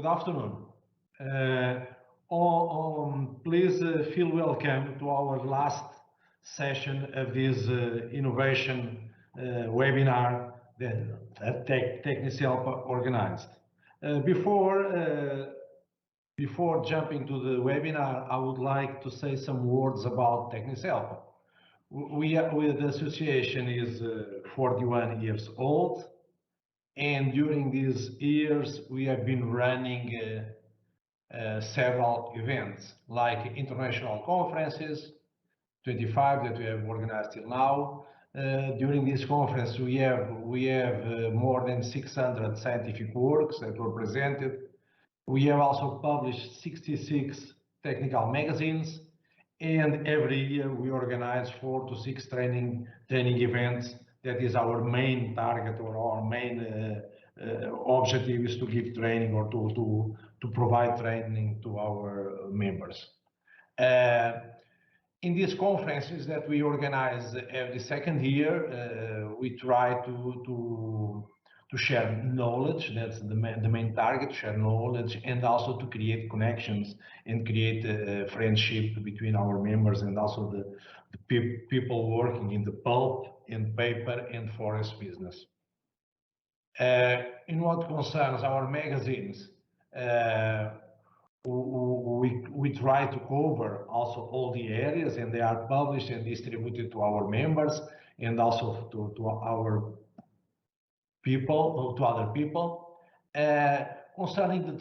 afternoon. Please feel welcome to our last session of this innovation webinar that Tecnicelpa organized. Before jumping to the webinar, I would like to say some words about Tecnicelpa. The association is 41 years old, and during these years we have been running several events like international conferences, 25 that we have organized till now. During this conference we have more than 600 scientific works that were presented. We have also published 66 technical magazines, and every year we organize 4 to 6 training events. That is our main target, or our main objective is to give training or to provide training to our members. In these conferences that we organize every second year, we try to share knowledge. That's the main target, share knowledge, and also to create connections and create a friendship between our members and also the people working in the pulp and paper and forest business. In what concerns our magazines, we try to cover also all the areas, and they are published and distributed to our members and also to our people, to other people. Concerning the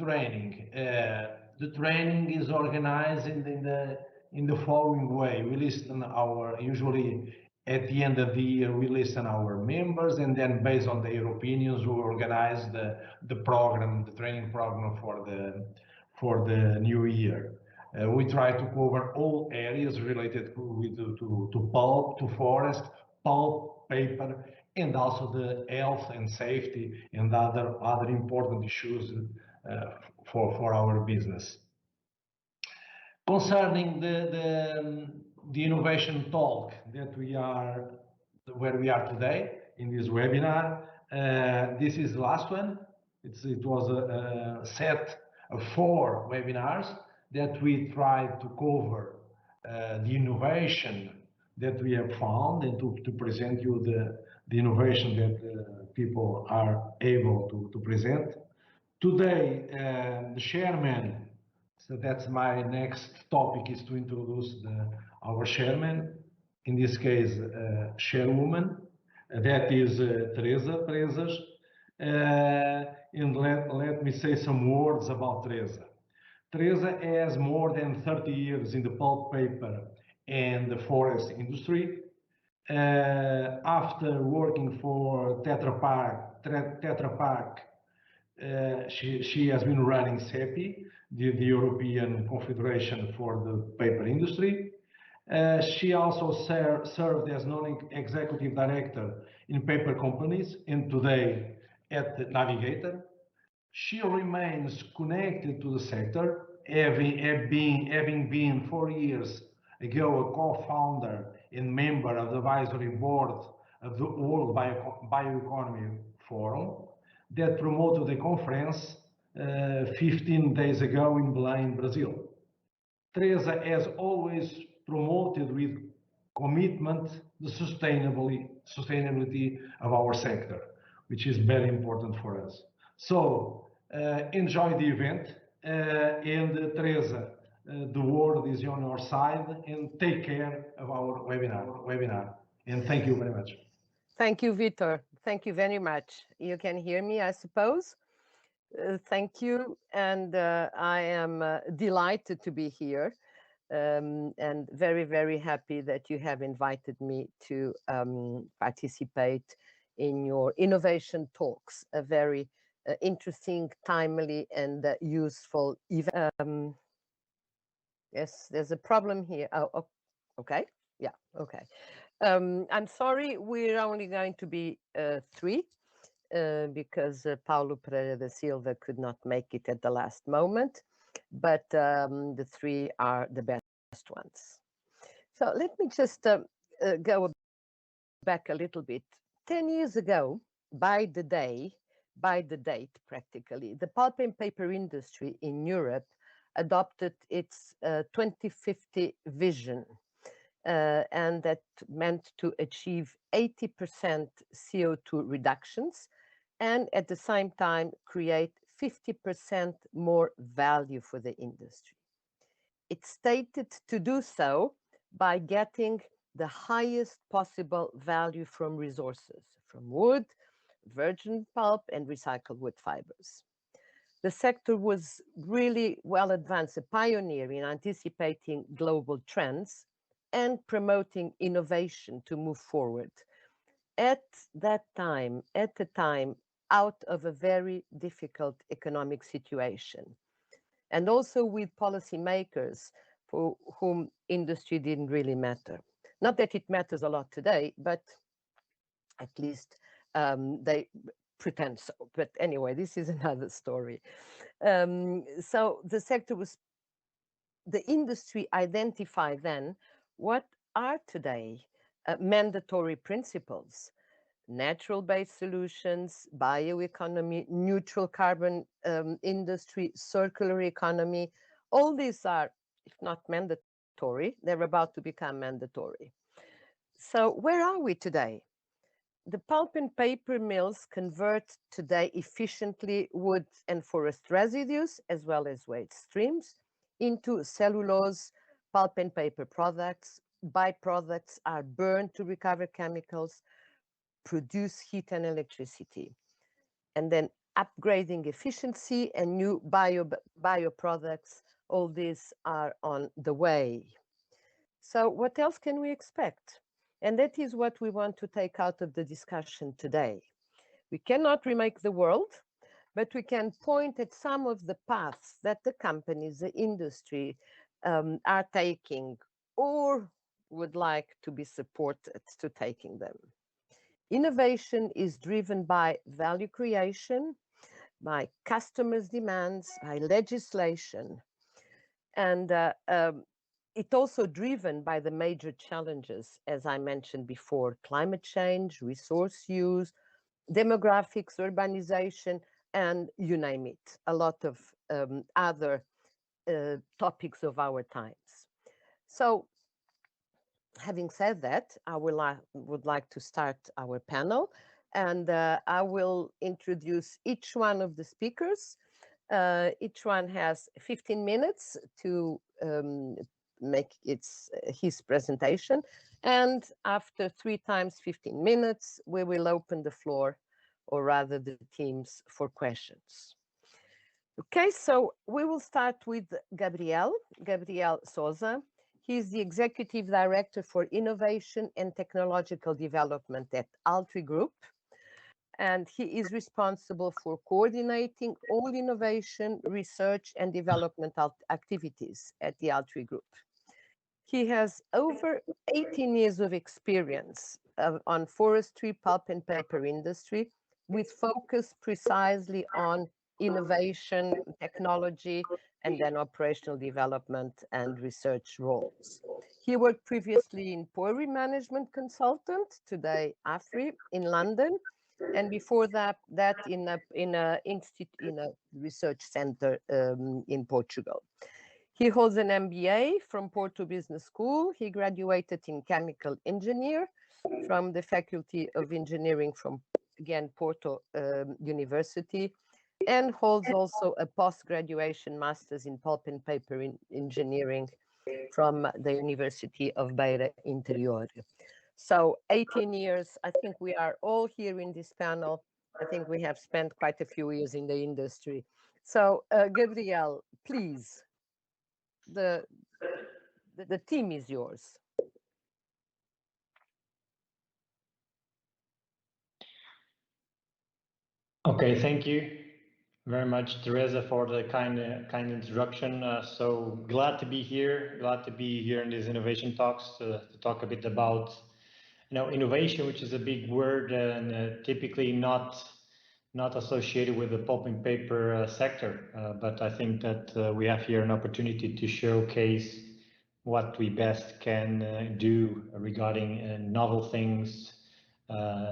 training is organized in the following way. We listen usually at the end of the year we listen our members, and then based on their opinions we organize the training program for the new year. We try to cover all areas related to pulp, to forest, pulp, paper, and also the health and safety and other important issues for our business. Concerning the innovation talk where we are today in this webinar, this is the last one. It was a set of 4 webinars that we tried to cover the innovation that we have found and to present you the innovation that people are able to present. Today, the chairman, so that's my next topic, is to introduce our chairman, in this case, chairwoman, that is Teresa Presas. And let me say some words about Teresa. Teresa has more than 30 years in the pulp, paper, and the forest industry. After working for Tetra Pak, she has been running CEPI, the European Confederation for the Paper Industry. She also served as non-executive director in paper companies, and today at Navigator. She remains connected to the sector, having been 4 years ago a co-founder and member of the advisory board of the World Bioeconomy Forum that promoted the conference 15 days ago in Belém, Brazil. Teresa has always promoted with commitment the sustainability of our sector, which is very important for us. So enjoy the event, and Teresa, the word is on your side, and take care of our webinar. And thank you very much. Thank you, Vitor. Thank you very much. You can hear me, I suppose. Thank you, and I am delighted to be here, and very, very happy that you have invited me to participate in your innovation talks, a very interesting, timely, and useful event. Yes, there's a problem here. Oh, okay. Yeah, okay. I'm sorry, we're only going to be 3 because Paulo Pereira da Silva could not make it at the last moment, but the 3 are the best ones. So let me just go back a little bit. 10 years ago, by the day, by the date, practically. The pulp and paper industry in Europe adopted its 2050 vision, and that meant to achieve 80% CO2 reductions and at the same time create 50% more value for the industry. It stated to do so by getting the highest possible value from resources, from wood, virgin pulp, and recycled wood fibers. The sector was really well advanced, a pioneer in anticipating global trends and promoting innovation to move forward. At that time, out of a very difficult economic situation, and also with policymakers for whom industry didn't really matter. Not that it matters a lot today, but at least they pretend so. But anyway, this is another story. So the industry identified then what are today mandatory principles: natural-based solutions, bioeconomy, neutral carbon industry, circular economy. All these are, if not mandatory, they're about to become mandatory. So where are we today? The pulp and paper mills convert today efficiently wood and forest residues, as well as waste streams, into cellulose, pulp and paper products. Byproducts are burned to recover chemicals, produce heat and electricity, and then upgrading efficiency and new bioproducts. All these are on the way. So what else can we expect? And that is what we want to take out of the discussion today. We cannot remake the world, but we can point at some of the paths that the companies, the industry are taking or would like to be supported to taking them. Innovation is driven by value creation, by customers' demands, by legislation, and it's also driven by the major challenges, as I mentioned before: climate change, resource use, demographics, urbanization, and you name it, a lot of other topics of our times. So, having said that, I would like to start our panel, and I will introduce each one of the speakers. Each one has 15 minutes to make his presentation, and after 3 times 15 minutes, we will open the floor, or rather the teams, for questions. Okay, so we will start with Gabriel Sousa. He's the Executive Director for Innovation and Technological Development at ALTRI Group, and he is responsible for coordinating all innovation, research, and development activities at the ALTRI Group. He has over 18 years of experience on forestry, pulp, and paper industry, with focus precisely on innovation, technology, and then operational development and research roles. He worked previously in Pori Management Consultant, today AFRY, in London, and before that in a research center in Portugal. He holds an MBA from Porto Business School. He graduated in chemical engineer from the Faculty of Engineering from, again, Porto University, and holds also a post-graduation master's in pulp and paper engineering from the University of Beira Interior. So 18 years, I think we are all here in this panel. I think we have spent quite a few years in the industry. So Gabriel, please, the team is yours. Okay, thank you very much, Teresa, for the kind introduction. So glad to be here. Glad to be here in these innovation talks to talk a bit about, innovation, which is a big word and typically not associated with the pulp and paper sector. But I think that we have here an opportunity to showcase what we best can do regarding novel things,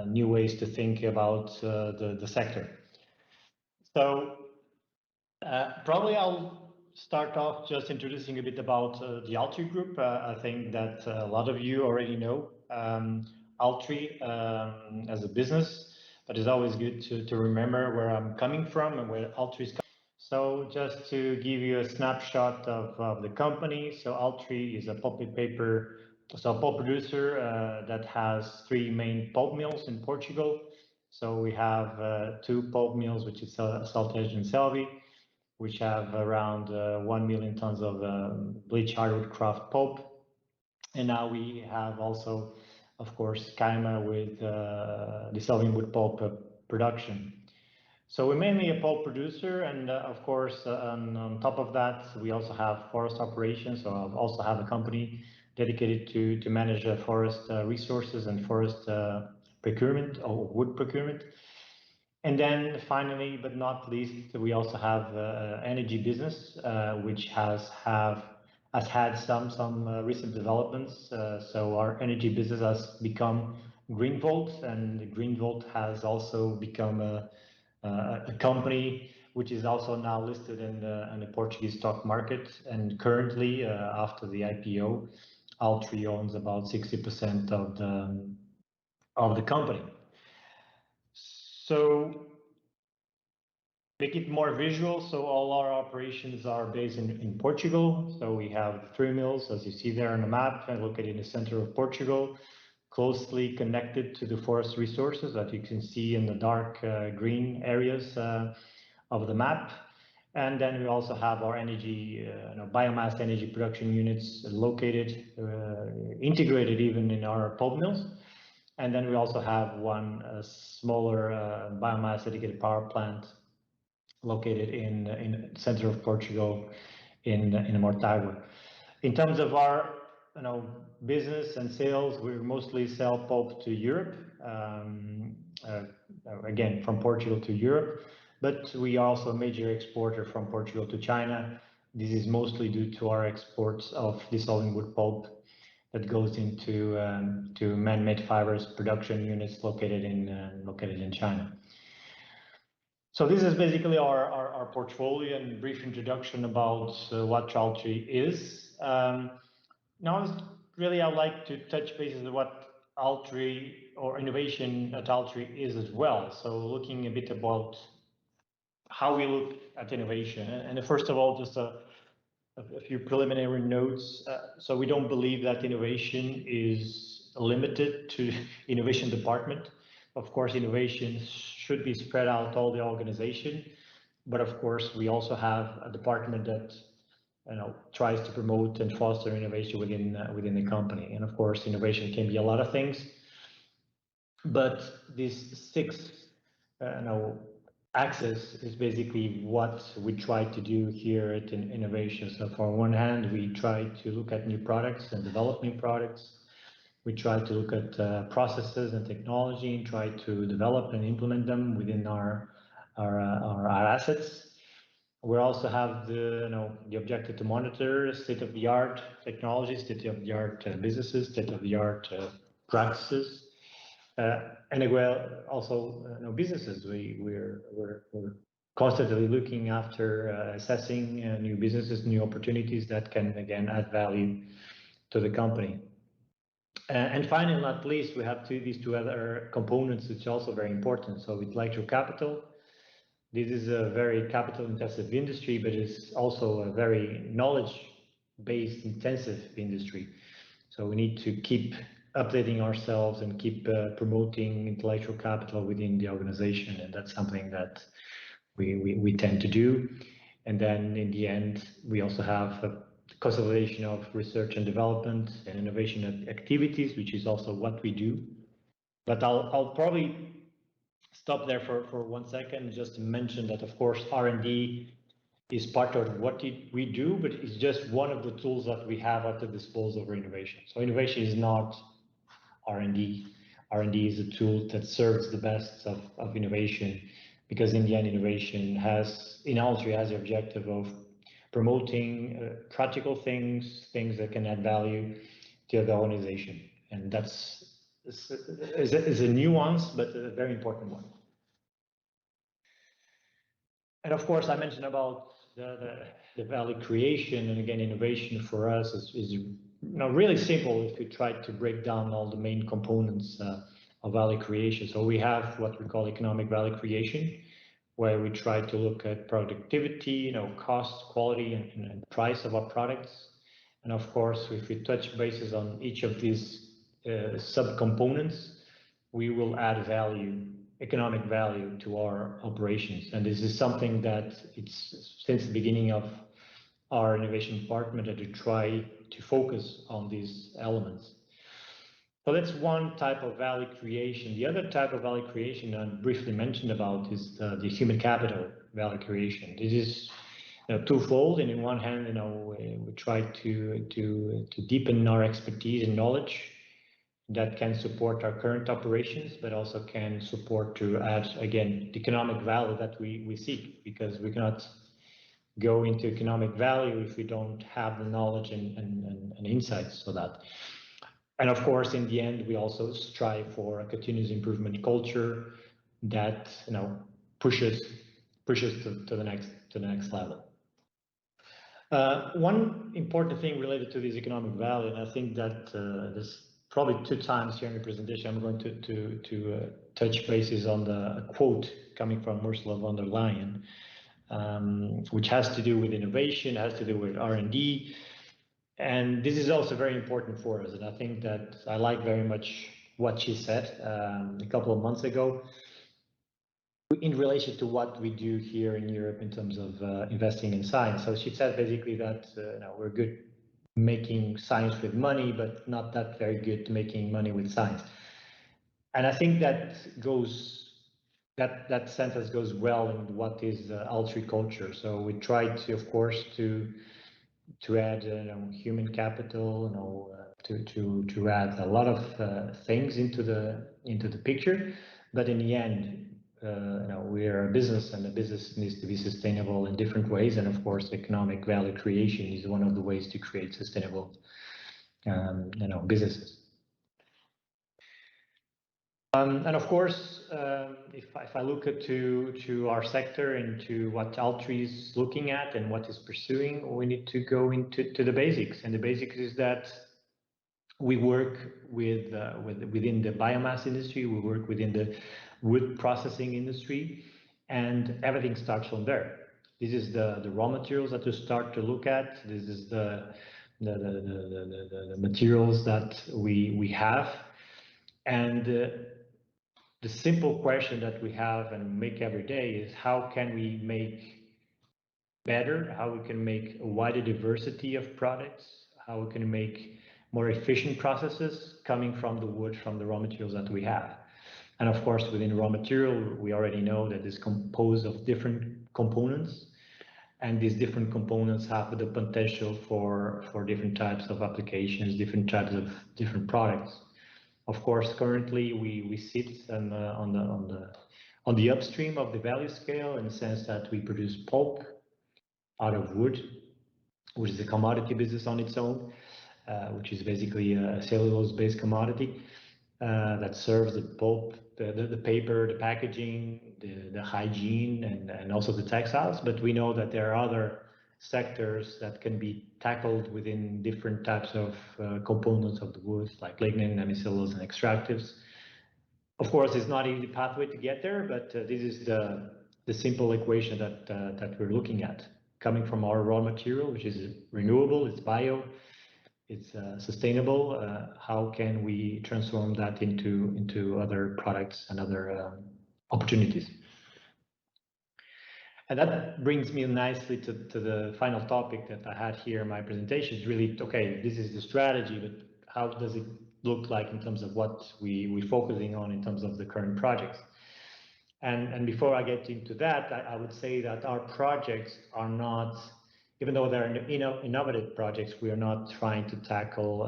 new ways to think about the sector. So probably I'll start off just introducing a bit about the ALTRI group. I think that a lot of you already know ALTRI as a business, but it's always good to remember where I'm coming from and where ALTRI is coming. So just to give you a snapshot of the company, so ALTRI is a pulp paper, so a pulp producer that has 3 main pulp mills in Portugal. So we have 2 pulp mills, which is Saltejo and Selvi, which have around 1 million tons of bleach hardwood kraft pulp. And now we have also, of course, Kaima with dissolving wood pulp production. So we're mainly a pulp producer, and of course, on top of that, we also have forest operations. So I also have a company dedicated to manage forest resources and forest procurement or wood procurement. And then finally, but not least, we also have energy business, which has had some recent developments. So our energy business has become Greenvolt, and Greenvolt has also become a company which is also now listed in the Portuguese stock market. And currently, after the IPO, ALTRI owns about 60% of the company. So make it more visual. So all our operations are based in Portugal. So we have 3 mills, as you see there on the map, located in the center of Portugal, closely connected to the forest resources that you can see in the dark green areas of the map. And then we also have our energy, biomass energy production units located, integrated even in our pulp mills. And then we also have one smaller biomass dedicated power plant located in the center of Portugal in Mortágua. In terms of our business and sales, we mostly sell pulp to Europe, again from Portugal to Europe, but we are also a major exporter from Portugal to China. This is mostly due to our exports of dissolving wood pulp that goes into to man-made fibers production units located in China. So this is basically our portfolio and brief introduction about what ALTRI is. Now, really, I'd like to touch bases on what ALTRI or innovation at ALTRI is as well. So looking a bit about how we look at innovation. And first of all, just a few preliminary notes. So we don't believe that innovation is limited to innovation department. Of course, innovation should be spread out all the organization, but of course, we also have a department that tries to promote and foster innovation within the company. And of course, innovation can be a lot of things, but this 6 axis is basically what we try to do here at innovation. So for one hand, we try to look at new products and develop new products. We try to look at processes and technology and try to develop and implement them within our assets. We also have the objective to monitor state-of-the-art technology, state-of-the-art businesses, state-of-the-art practices, and also businesses. We're constantly looking after assessing new businesses, new opportunities that can again add value to the company. And finally, not least, we have these 2 other components which are also very important. So intellectual capital. This is a very capital-intensive industry, but it's also a very knowledge-based intensive industry. So we need to keep updating ourselves and keep promoting intellectual capital within the organization, and that's something that we tend to do. And then in the end, we also have a consolidation of research and development and innovation activities, which is also what we do. But I'll probably stop there for 1 second just to mention that, of course, R&D is part of what we do, but it's just one of the tools that we have at the disposal of innovation. So innovation is not R&D. R&D is a tool that serves the best of innovation, because in the end, innovation in ALTRI has the objective of promoting practical things that can add value to the organization. And that's is a nuance, but a very important one. And of course, I mentioned about the value creation, and again, innovation for us is really simple if you try to break down all the main components of value creation. So we have what we call economic value creation, where we try to look at productivity, cost, quality, and price of our products. And of course, if we touch bases on each of these subcomponents, we will add value, economic value to our operations. And this is something that it's since the beginning of our innovation department that we try to focus on these elements. So that's one type of value creation. The other type of value creation I briefly mentioned about is the human capital value creation. This is twofold. And in one hand, we try to deepen our expertise and knowledge that can support our current operations, but also can support to add, again, the economic value that we seek, because we cannot go into economic value if we don't have the knowledge and insights for that. And of course, in the end, we also strive for a continuous improvement culture that pushes to the next level. One important thing related to this economic value, and I think that there's probably 2 times here in the presentation I'm going to touch bases on a quote coming from Ursula von der Leyen, which has to do with innovation, has to do with R&D. And this is also very important for us. And I think that I like very much what she said a couple of months ago in relation to what we do here in Europe in terms of investing in science. So she said basically that we're good making science with money, but not that very good making money with science. And I think that that sentence goes well in what is ALTRI culture. So we try to, of course, to add human capital, to add a lot of things into the picture, but in the end, we are a business, and the business needs to be sustainable in different ways. And of course, economic value creation is one of the ways to create sustainable, businesses. And of course, if I look to our sector and to what ALTRI is looking at and what is pursuing, we need to go into the basics. And the basics is that we work within the biomass industry, we work within the wood processing industry, and everything starts from there. This is the raw materials that you start to look at. This is the materials that we have, and the simple question that we have and make every day is how can we make better, how we can make a wider diversity of products, how we can make more efficient processes coming from the wood, from the raw materials that we have. And of course, within raw material, we already know that it's composed of different components, and these different components have the potential for different types of applications, different types of different products. Of course, currently we sit on the upstream of the value scale, in the sense that we produce pulp out of wood, which is a commodity business on its own, which is basically a cellulose-based commodity that serves the pulp, the paper, the packaging, the hygiene, and also the textiles. But we know that there are other sectors that can be tackled within different types of components of the wood, like lignin, hemicellulose, and extractives. Of course, it's not an easy pathway to get there, but this is the simple equation that we're looking at, coming from our raw material, which is renewable, it's bio, it's sustainable. How can we transform that into other products and other opportunities? And that brings me nicely to the final topic that I had here in my presentation. Is really, okay, this is the strategy, but how does it look like in terms of what we're focusing on in terms of the current projects? And before I get into that, I would say that our projects are not, even though they're innovative projects, we are not trying to tackle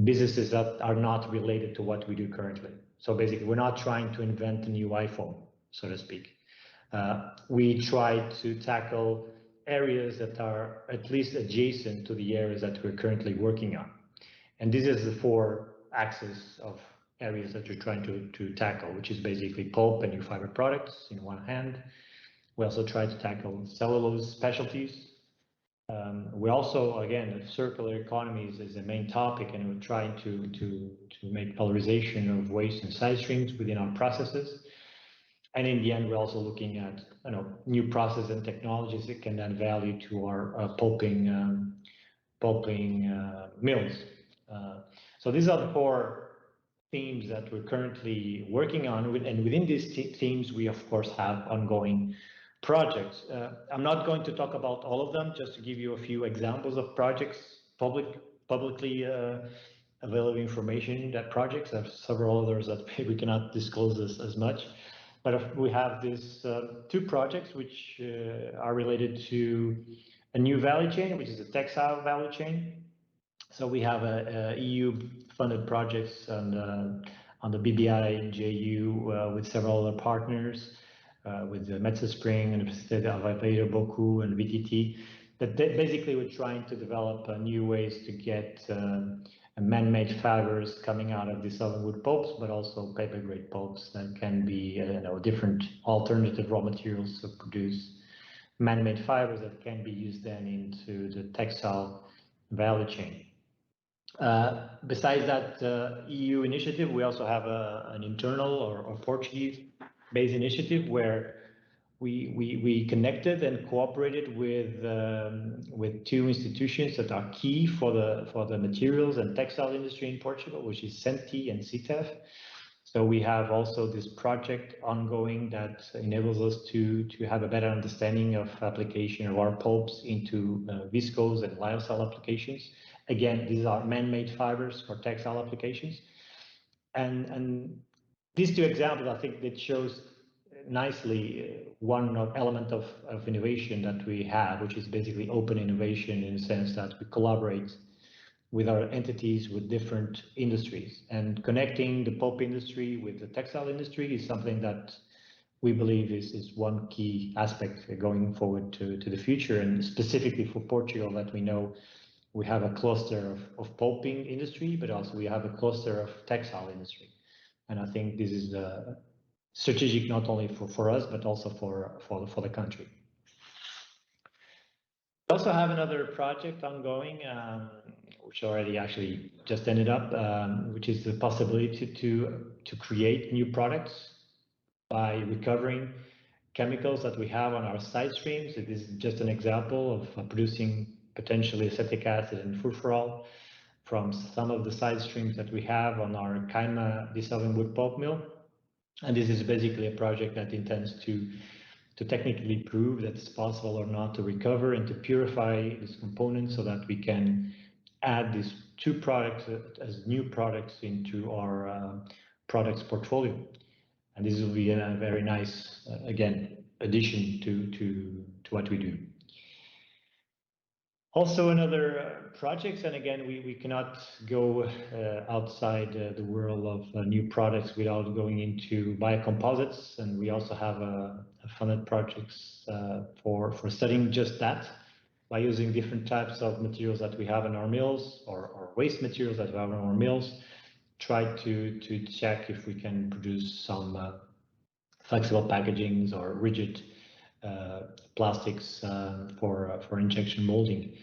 businesses that are not related to what we do currently. So basically, we're not trying to invent a new iPhone, so to speak. We try to tackle areas that are at least adjacent to the areas that we're currently working on. And this is the 4 axes of areas that you're trying to tackle, which is basically pulp and new fiber products in one hand, We also try to tackle cellulose specialties. We also, again, circular economies is the main topic, and we're trying to make valorization of waste and side streams within our processes. And in the end, we're also looking at new processes and technologies that can add value to our pulping mills. So these are the four themes that we're currently working on, and within these themes, we of course have ongoing projects. I'm not going to talk about all of them, just to give you a few examples of projects, publicly available information that projects. There are several others that we cannot disclose as much. But we have these two projects which are related to a new value chain, which is the textile value chain. So we have a EU-funded projects on the BBI JU with several other partners, with the Metso Spring and the Navigator Boku and VTT. That basically we're trying to develop new ways to get man-made fibers coming out of the solid wood pulps, but also paper-grade pulps that can be different alternative raw materials to produce man-made fibers that can be used then into the textile value chain. Besides that EU initiative, we also have an internal or Portuguese-based initiative where we connected and cooperated with two institutions that are key for the materials and textile industry in Portugal, which is CENTI and CITEF. So we have also this project ongoing that enables us to have a better understanding of application of our pulps into viscose and lyocell applications. Again, these are man-made fibers for textile applications. And these two examples, I think that shows nicely one element of innovation that we have, which is basically open innovation in the sense that we collaborate with our entities with different industries. And connecting the pulp industry with the textile industry is something that we believe is one key aspect going forward to the future, and specifically for Portugal, that we know we have a cluster of pulping industry, but also we have a cluster of textile industry. And I think this is strategic not only for us, but also for the country. We also have another project ongoing, which already actually just ended up, which is the possibility to create new products by recovering chemicals that we have on our side streams. It is just an example of producing potentially acetic acid and furfural from some of the side streams that we have on our Caima dissolving wood pulp mill. And this is basically a project that intends to technically prove that it's possible or not to recover and to purify these components so that we can add these two products as new products into our products portfolio. And this will be a very nice, again, addition to what we do. Also another projects, and again, we cannot go outside the world of new products without going into biocomposites, and we also have a funded projects for studying just that by using different types of materials that we have in our mills or waste materials that we have in our mills, try to check if we can produce some flexible packagings or rigid plastics for injection molding.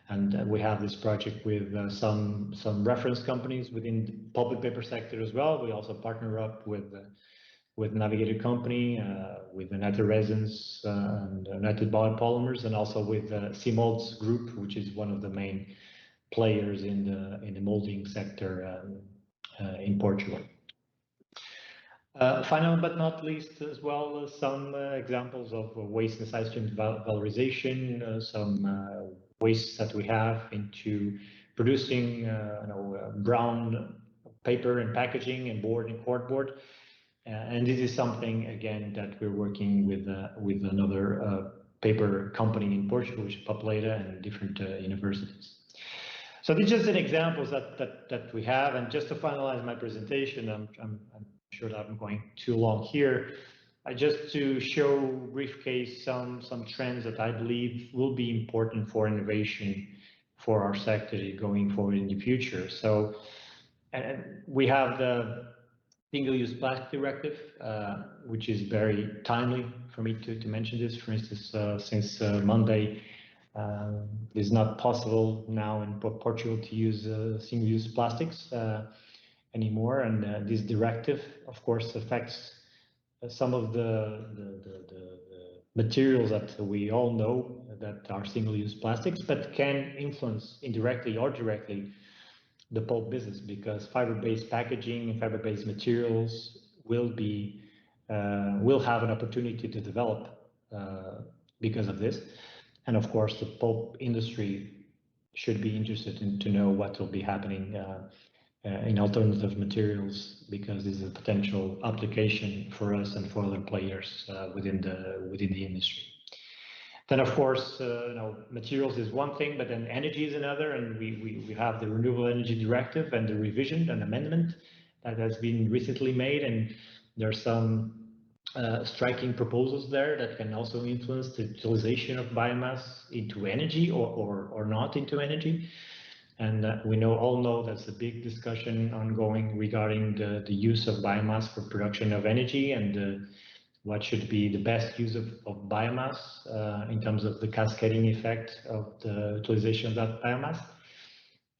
And we have this project with some reference companies within the pulp and paper sector as well. We also partner up with Navigator company, with the Neto resins and Neto biopolymers, and also with C-Molds group, which is one of the main players in the molding sector in Portugal. Final but not least as well, some examples of waste and side stream valorization, some waste that we have into producing brown paper and packaging and board and cardboard. And this is something, again, that we're working with another paper company in Portugal, which is Papeleta, and different universities. So these are just an examples that we have. And just to finalize my presentation, I'm sure that I'm going too long here. Just to show brief case some trends that I believe will be important for innovation for our sector going forward in the future. So we have the single-use plastic directive, which is very timely for me to mention this. For instance, since Monday, it's not possible now in Portugal to use single-use plastics anymore, and this directive, of course, affects some of the materials that we all know that are single-use plastics, but can influence indirectly or directly the pulp business, because fiber-based packaging and fiber-based materials will have an opportunity to develop because of this. And of course, the pulp industry should be interested to know what will be happening in alternative materials, because this is a potential application for us and for other players within the industry. Then, of course, materials is one thing, but then energy is another, and we have the Renewable Energy Directive and the revision and amendment that has been recently made, and there are some striking proposals there that can also influence the utilization of biomass into energy or not into energy. And we all know that's a big discussion ongoing regarding the use of biomass for production of energy, and what should be the best use of biomass in terms of the cascading effect of the utilization of that biomass.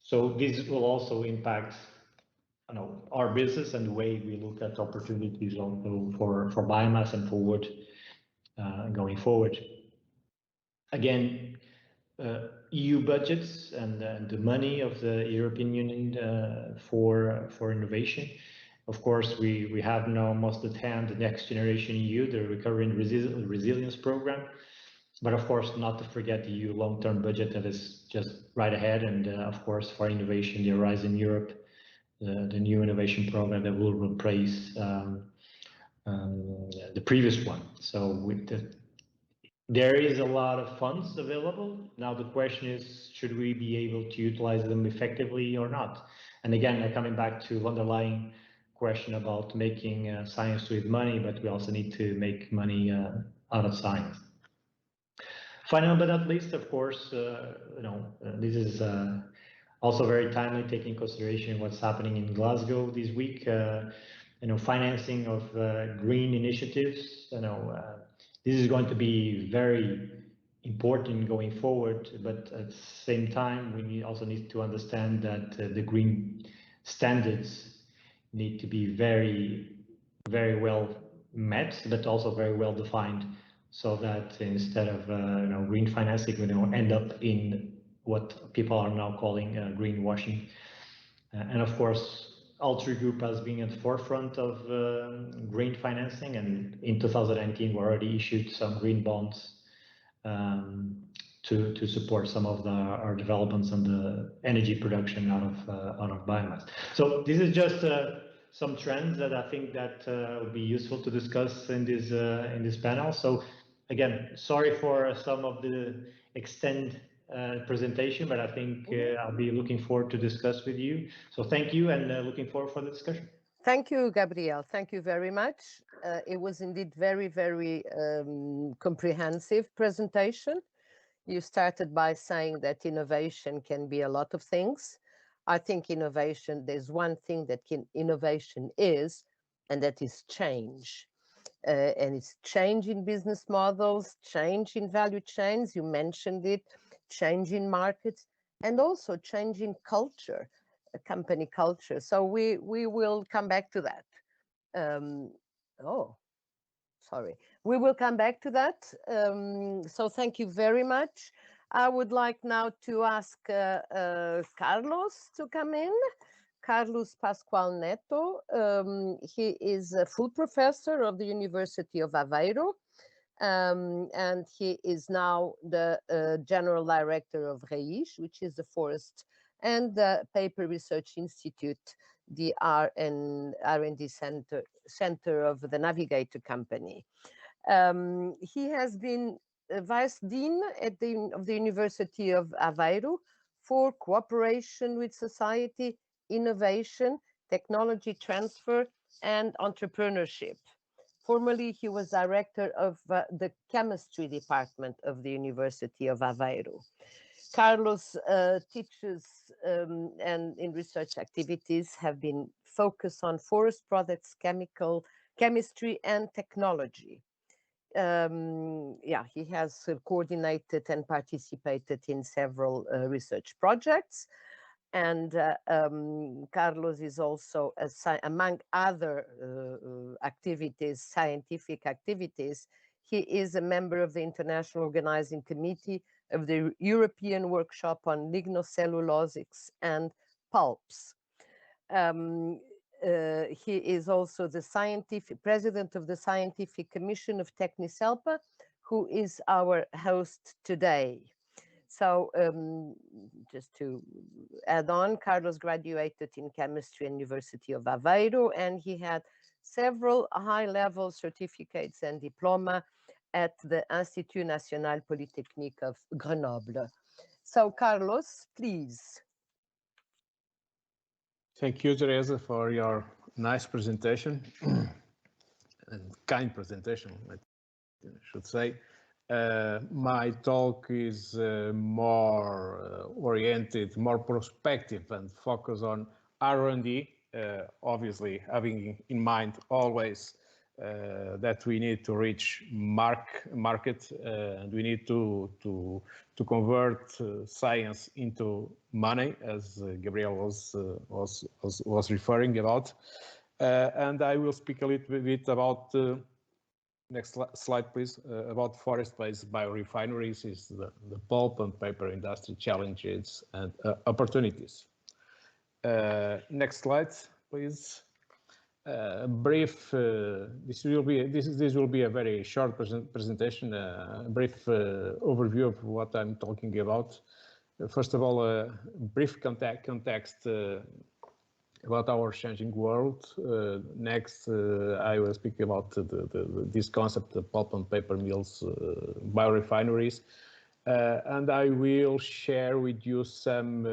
So this will also impact our business and the way we look at opportunities for biomass and forward going forward. Again, EU budgets and the money of the European Union for innovation. Of course, we have now almost at hand the Next Generation EU, the Recovery and Resilience Program, but of course not to forget the EU long-term budget that is just right ahead, and of course for innovation, the Horizon Europe, the new innovation program that will replace the previous one. So there is a lot of funds available. Now the question is, should we be able to utilize them effectively or not? And again, coming back to the underlying question about making science with money, but we also need to make money out of science. Final but not least, of course, this is also very timely, taking into consideration what's happening in Glasgow this week. Financing of green initiatives. This is going to be very important going forward, but at the same time, we also need to understand that the green standards need to be very, very well met, but also very well defined, so that instead of green financing, we don't end up in what people are now calling greenwashing. And of course, ALTRI Group has been at the forefront of green financing, and in 2019 we already issued some green bonds to support some of our developments on the energy production out of biomass. So this is just some trends that I think that would be useful to discuss in this panel. So again, sorry for some of the extended presentation, but I think I'll be looking forward to discuss with you. So thank you, and looking forward for the discussion. Thank you, Gabriel. Thank you very much. It was indeed very, very comprehensive presentation. You started by saying that innovation can be a lot of things. I think innovation, there's one thing that innovation is, and that is change. And it's change in business models, change in value chains, you mentioned it, change in markets, and also change in culture, company culture. So we will come back to that. We will come back to that. So thank you very much. I would like now to ask Carlos to come in. Carlos Pascoal Neto. He is a full professor of the University of Aveiro, and he is now the General Director of RAIZ, which is the Forest and the Paper Research Institute, the R&D Center of the Navigator company. He has been Vice Dean of the University of Aveiro for cooperation with society, innovation, technology transfer, and entrepreneurship. Formerly, he was director of the chemistry department of the University of Aveiro. Carlos teaches and in research activities have been focused on forest products, chemistry, and technology. yeah, he has coordinated and participated in several research projects. And Carlos is also, among other activities, scientific activities, he is a member of the International Organizing Committee of the European Workshop on Lignocellulosics and Pulps. He is also the president of the Scientific Commission of Tecnicelpa, who is our host today. So just to add on, Carlos graduated in chemistry at University of Aveiro, and he had several high-level certificates and diploma at the Institut National Polytechnique of Grenoble. So Carlos, please. Thank you, Teresa, for your nice presentation and kind presentation, I should say. My talk is more oriented, more prospective, and focus on R&D, obviously having in mind always that we need to reach market and we need to convert science into money, as Gabriel was referring about. And I will speak a little bit about next slide, please. About forest-based biorefineries is the pulp and paper industry challenges and opportunities. Next slide, please. Brief. This will be a very short presentation. A brief overview of what I'm talking about. First of all, a brief context about our changing world. Next, I will speak about this concept of pulp and paper mills, biorefineries, and I will share with you some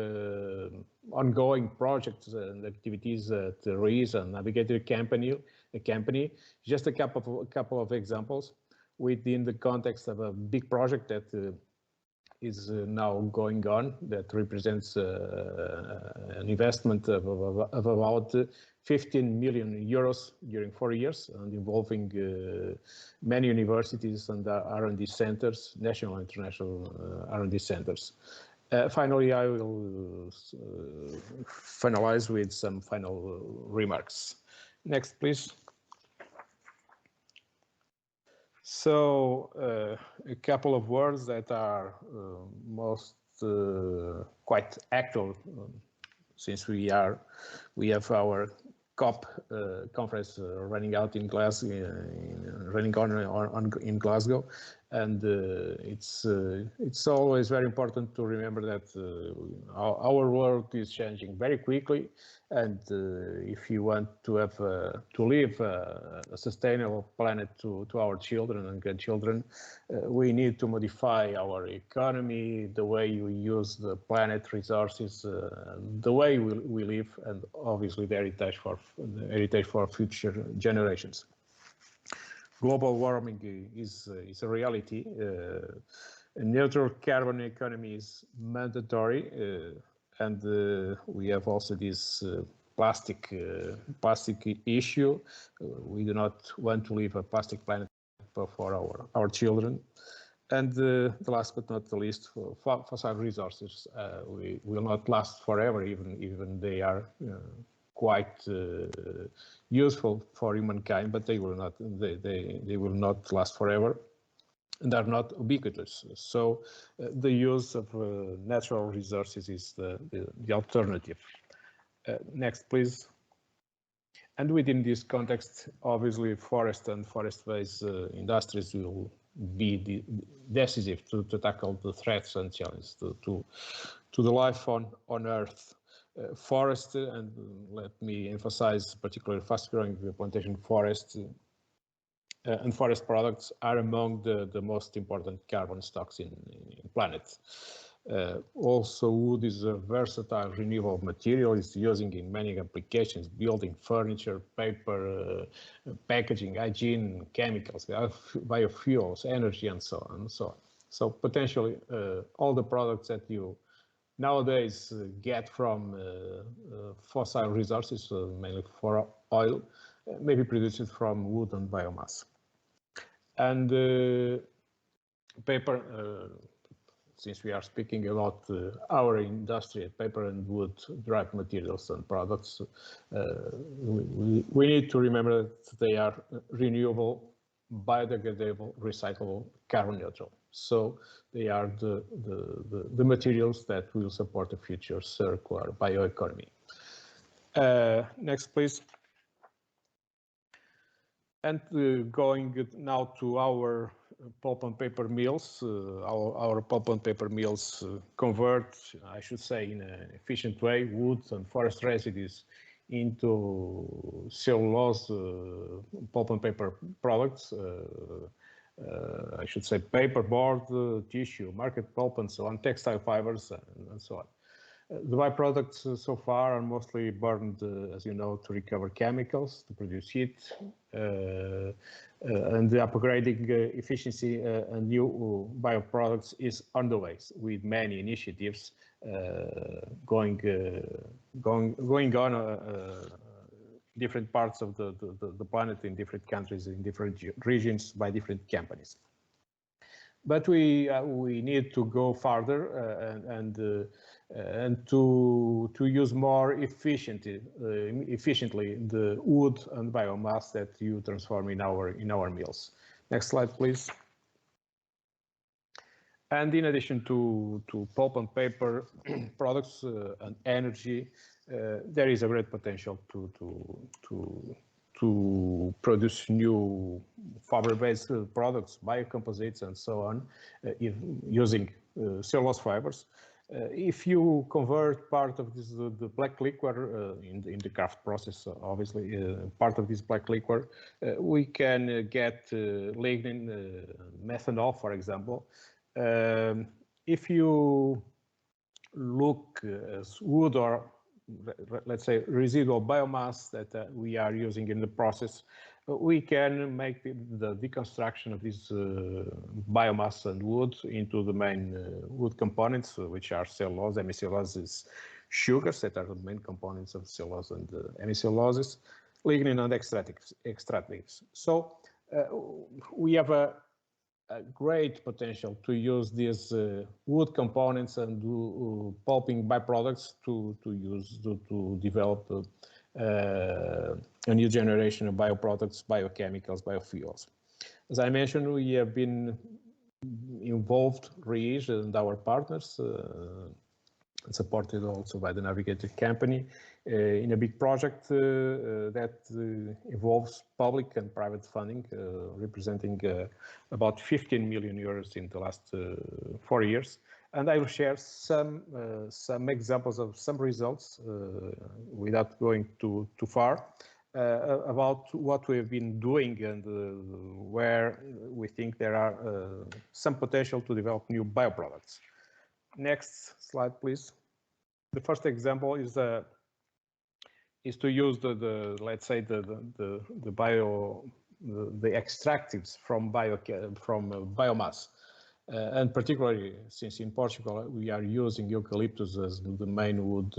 ongoing projects and activities at Teresa and Navigator company. Just a couple of examples within the context of a big project that is now going on, that represents an investment of about 15 million euros during 4 years, and involving many universities and R&D centers, national and international R&D centers. Finally, I will finalize with some final remarks. Next, please. So a couple of words that are most quite actual, since we have our COP conference running out in Glasgow, in Glasgow, and it's always very important to remember that our world is changing very quickly, and if you want to have to leave a sustainable planet to our children and grandchildren, we need to modify our economy, the way we use the planet resources, the way we live, and obviously the heritage for future generations. Global warming is a reality. A neutral carbon economy is mandatory, and we have also this plastic issue. We do not want to leave a plastic planet for our children. And the last but not the least, fossil resources will not last forever, even they are quite useful for humankind, but they will not last forever, and are not ubiquitous. So the use of natural resources is the alternative. Next, please. And within this context, obviously, forest and forest-based industries will be decisive to tackle the threats and challenges to the life on Earth. Forest, and let me emphasize particularly fast-growing plantation forests and forest products are among the most important carbon stocks in planet. Also, wood is a versatile renewable material. It's using in many applications: building, furniture, paper, packaging, hygiene, chemicals, biofuels, energy, and so on and so on. So potentially, all the products that you nowadays get from fossil resources, mainly for oil, may be produced from wood and biomass. And paper, since we are speaking about our industry, paper and wood derived materials and products, we need to remember that they are renewable, biodegradable, recyclable, carbon neutral. So they are the materials that will support the future circular bioeconomy. Next, please. And going now to our pulp and paper mills, our pulp and paper mills convert, I should say, in an efficient way, wood and forest residues into cellulose pulp and paper products. I should say paperboard, tissue, market pulp, and so on, textile fibers, and so on. The byproducts so far are mostly burned, as you know, to recover chemicals, to produce heat, and the upgrading efficiency and new bioproducts is on the way, with many initiatives going on different parts of the planet, in different countries, in different regions, by different companies. But we need to go farther and to use more efficiently the wood and biomass that you transform in our mills. Next slide, please. And in addition to pulp and paper products and energy, there is a great potential to produce new fiber-based products, biocomposites, and so on, using cellulose fibers. If you convert part of this, the black liquor in the craft process, obviously, part of this black liquor, we can get lignin, methanol, for example. If you look as wood or, let's say, residual biomass that we are using in the process, we can make the deconstruction of this biomass and wood into the main wood components, which are cellulose, hemicellulose, sugars that are the main components of cellulose and hemicellulose, lignin and extractives. So we have a great potential to use these wood components and pulping byproducts to develop a new generation of bioproducts, biochemicals, biofuels. As I mentioned, we have been involved, RIES and our partners, supported also by the Navigator company, in a big project that involves public and private funding, representing about 15 million euros in the last 4 years. And I will share some examples of some results, without going too far, about what we have been doing and where we think there are some potential to develop new bioproducts. Next slide, please. The first example is to use let's say the extractives from biomass, and particularly since in Portugal we are using eucalyptus as the main wood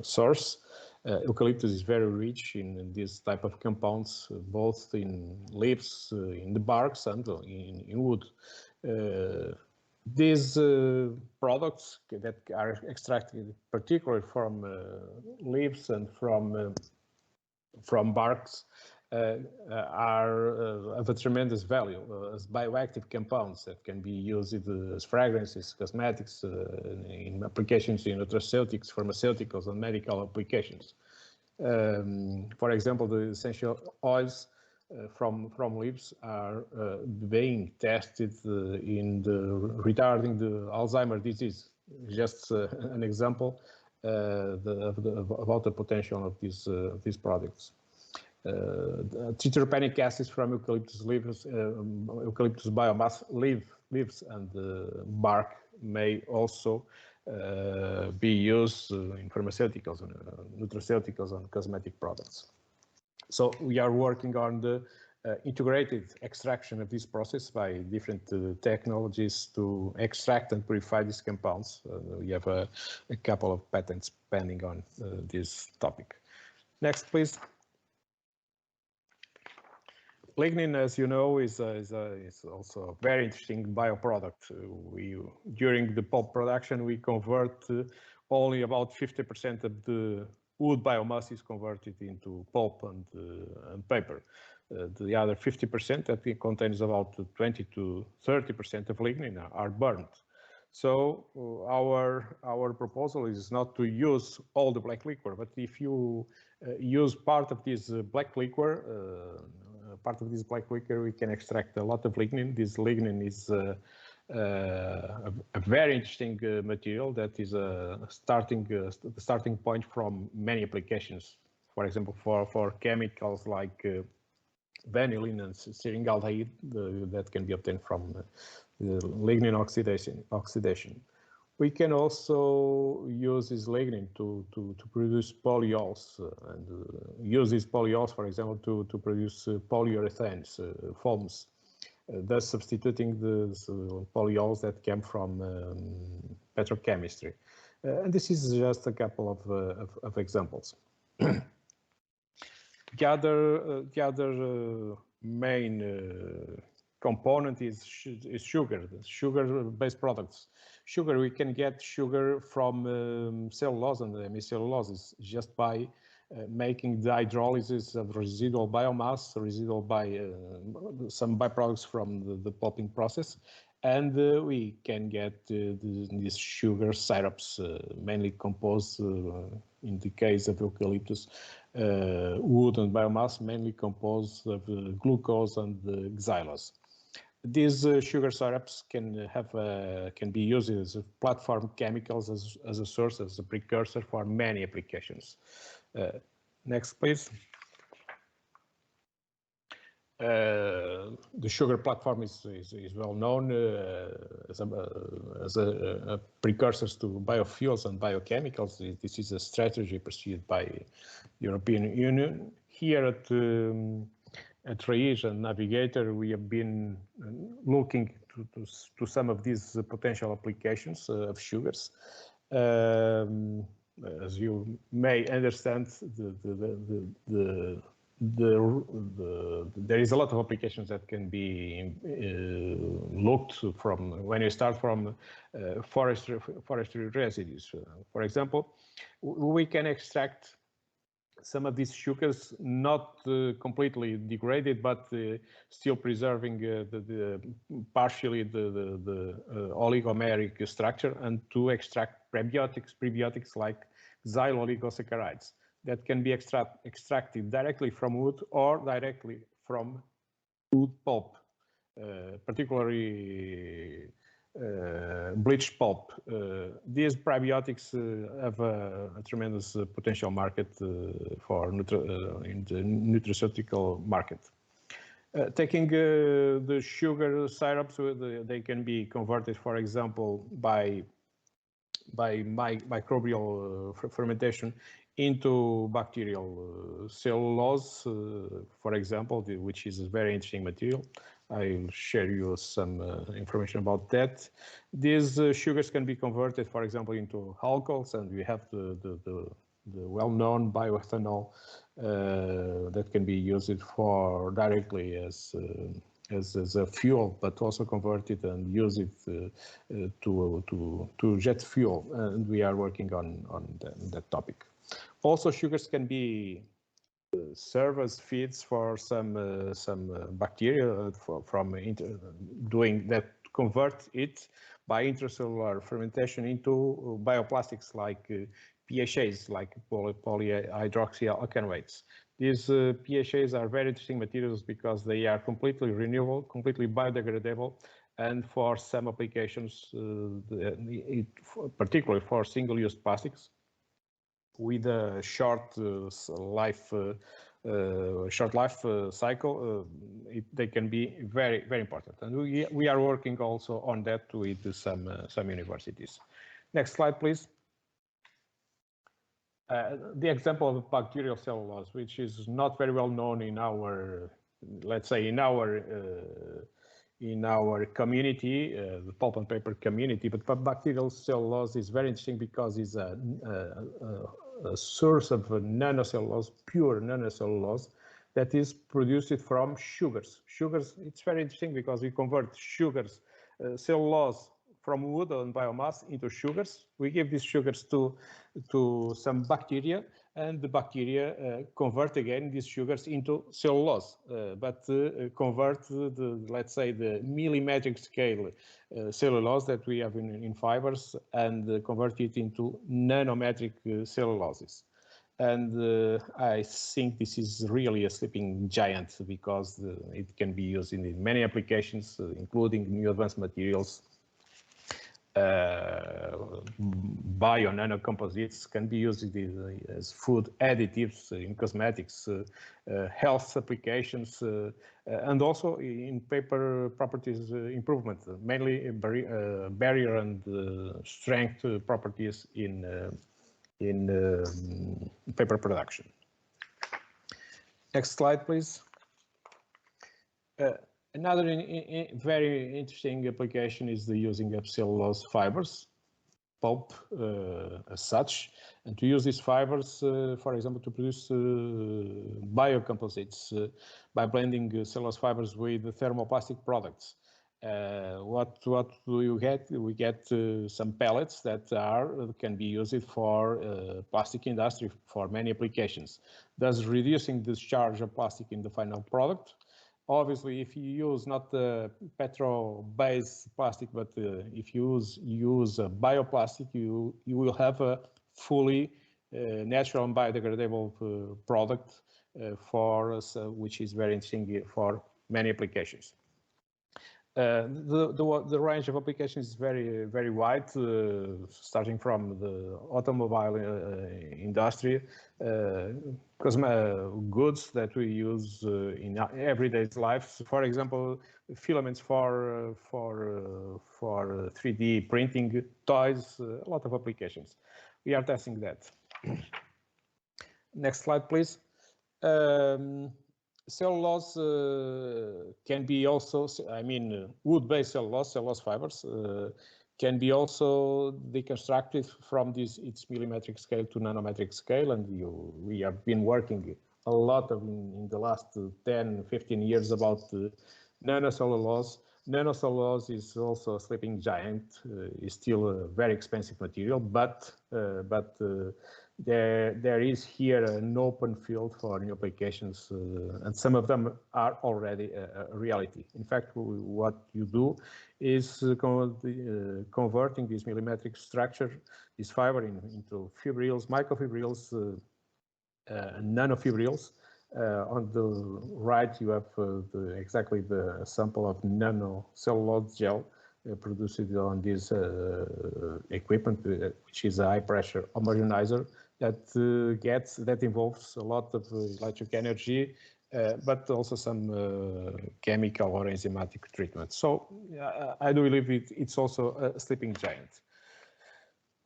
source. Eucalyptus is very rich in this type of compounds, both in leaves, in the barks, and in wood. These products that are extracted particularly from leaves and from barks are of a tremendous value as bioactive compounds that can be used as fragrances, cosmetics, in applications in nutraceuticals, pharmaceuticals, and medical applications. For example, the essential oils from leaves are being tested in retarding the Alzheimer's disease. Just an example about the potential of these products. Triterpenic acids from eucalyptus leaves, eucalyptus biomass leaves and bark may also be used in pharmaceuticals, nutraceuticals, and cosmetic products. So we are working on the integrated extraction of this process by different technologies to extract and purify these compounds. We have a couple of patents pending on this topic. Next, please. Lignin, as you know, is also a very interesting bioproduct. During the pulp production, we convert only about 50% of the wood biomass is converted into pulp and paper. The other 50% that contains about 20 to 30% of lignin are burned. So our proposal is not to use all the black liquor, but if you use part of this black liquor, we can extract a lot of lignin. This lignin is a very interesting material that is the starting point from many applications. For example, for chemicals like vanillin and serine that can be obtained from lignin oxidation. We can also use this lignin to produce polyols and use these polyols, for example, to produce polyurethanes, foams, thus substituting the polyols that came from petrochemistry. And this is just a couple of examples. The other main component is sugar, sugar-based products. Sugar, we can get sugar from cellulose and hemicellulose just by making the hydrolysis of residual biomass, some byproducts from the pulping process. And we can get these sugar syrups, mainly composed, in the case of eucalyptus, wood and biomass, mainly composed of glucose and xylose. These sugar syrups can be used as platform chemicals, as a source, as a precursor for many applications. Next, please. The sugar platform is well known as a precursors to biofuels and biochemicals. This is a strategy pursued by the European Union. Here at Teresa and Navigator, we have been looking to some of these potential applications of sugars. As you may understand, there is a lot of applications that can be looked from when you start from forestry residues. For example, we can extract some of these sugars, not completely degraded, but still preserving partially the oligomeric structure, and to extract prebiotics like xyloligosaccharides that can be extracted directly from wood or directly from wood pulp, particularly bleached pulp. These prebiotics have a tremendous potential market for in the nutraceutical market. Taking the sugar syrups, they can be converted, for example, by microbial fermentation into bacterial cellulose, for example, which is a very interesting material. I'll share you some information about that. These sugars can be converted, for example, into alcohols, and we have the well-known bioethanol that can be used for directly as a fuel, but also converted and use it to jet fuel, and we are working on that topic. Also, sugars can be serve as feeds for some bacteria convert it by intracellular fermentation into bioplastics like PHAs, like polyhydroxyalkanoates. These PHAs are very interesting materials because they are completely renewable, completely biodegradable, and for some applications, particularly for single-use plastics, with a short life cycle, they can be very, very important. And we are working also on that with some universities. Next slide, please. The example of bacterial cellulose, which is not very well known in our, let's say, in our community, the pulp and paper community, but bacterial cellulose is very interesting because it's a source of nanocellulose, pure nanocellulose, that is produced from sugars. Sugars, it's very interesting because we convert sugars, cellulose from wood and biomass into sugars. We give these sugars to some bacteria, and the bacteria convert again these sugars into cellulose, but convert let's say the millimetric scale cellulose that we have in fibers, and convert it into nanometric celluloses. And I think this is really a sleeping giant, because it can be used in many applications, including new advanced materials. Bio nanocomposites can be used as food additives in cosmetics, health applications, and also in paper properties improvement, mainly barrier and strength properties in paper production. Next slide, please. Another very interesting application is the using of cellulose fibers, pulp as such, and to use these fibers, for example, to produce biocomposites by blending cellulose fibers with thermoplastic products. What do you get? We get some pellets that can be used for plastic industry for many applications, thus reducing the discharge of plastic in the final product. Obviously, if you use not the petro-based plastic, but if you use bioplastic, you will have a fully natural and biodegradable product which is very interesting for many applications. The range of applications is very wide, starting from the automobile industry, goods that we use in everyday life. For example, filaments for 3D printing, toys, a lot of applications. We are testing that. Next slide, please. Cellulose can be also, wood-based cellulose fibers can be also deconstructed from its millimetric scale to nanometric scale, and we have been working a lot in the last 10-15 years about nanocellulose. Nanocellulose is also a sleeping giant. It's still a very expensive material, but there is here an open field for new applications, and some of them are already a reality. In fact, what you do is converting this millimetric structure, this fiber, into fibrils, microfibrils, nanofibrils. On the right, you have exactly the sample of nanocellulose gel produced on this equipment, which is a high-pressure homogenizer that involves a lot of electric energy, but also some chemical or enzymatic treatment. So I do believe it's also a sleeping giant.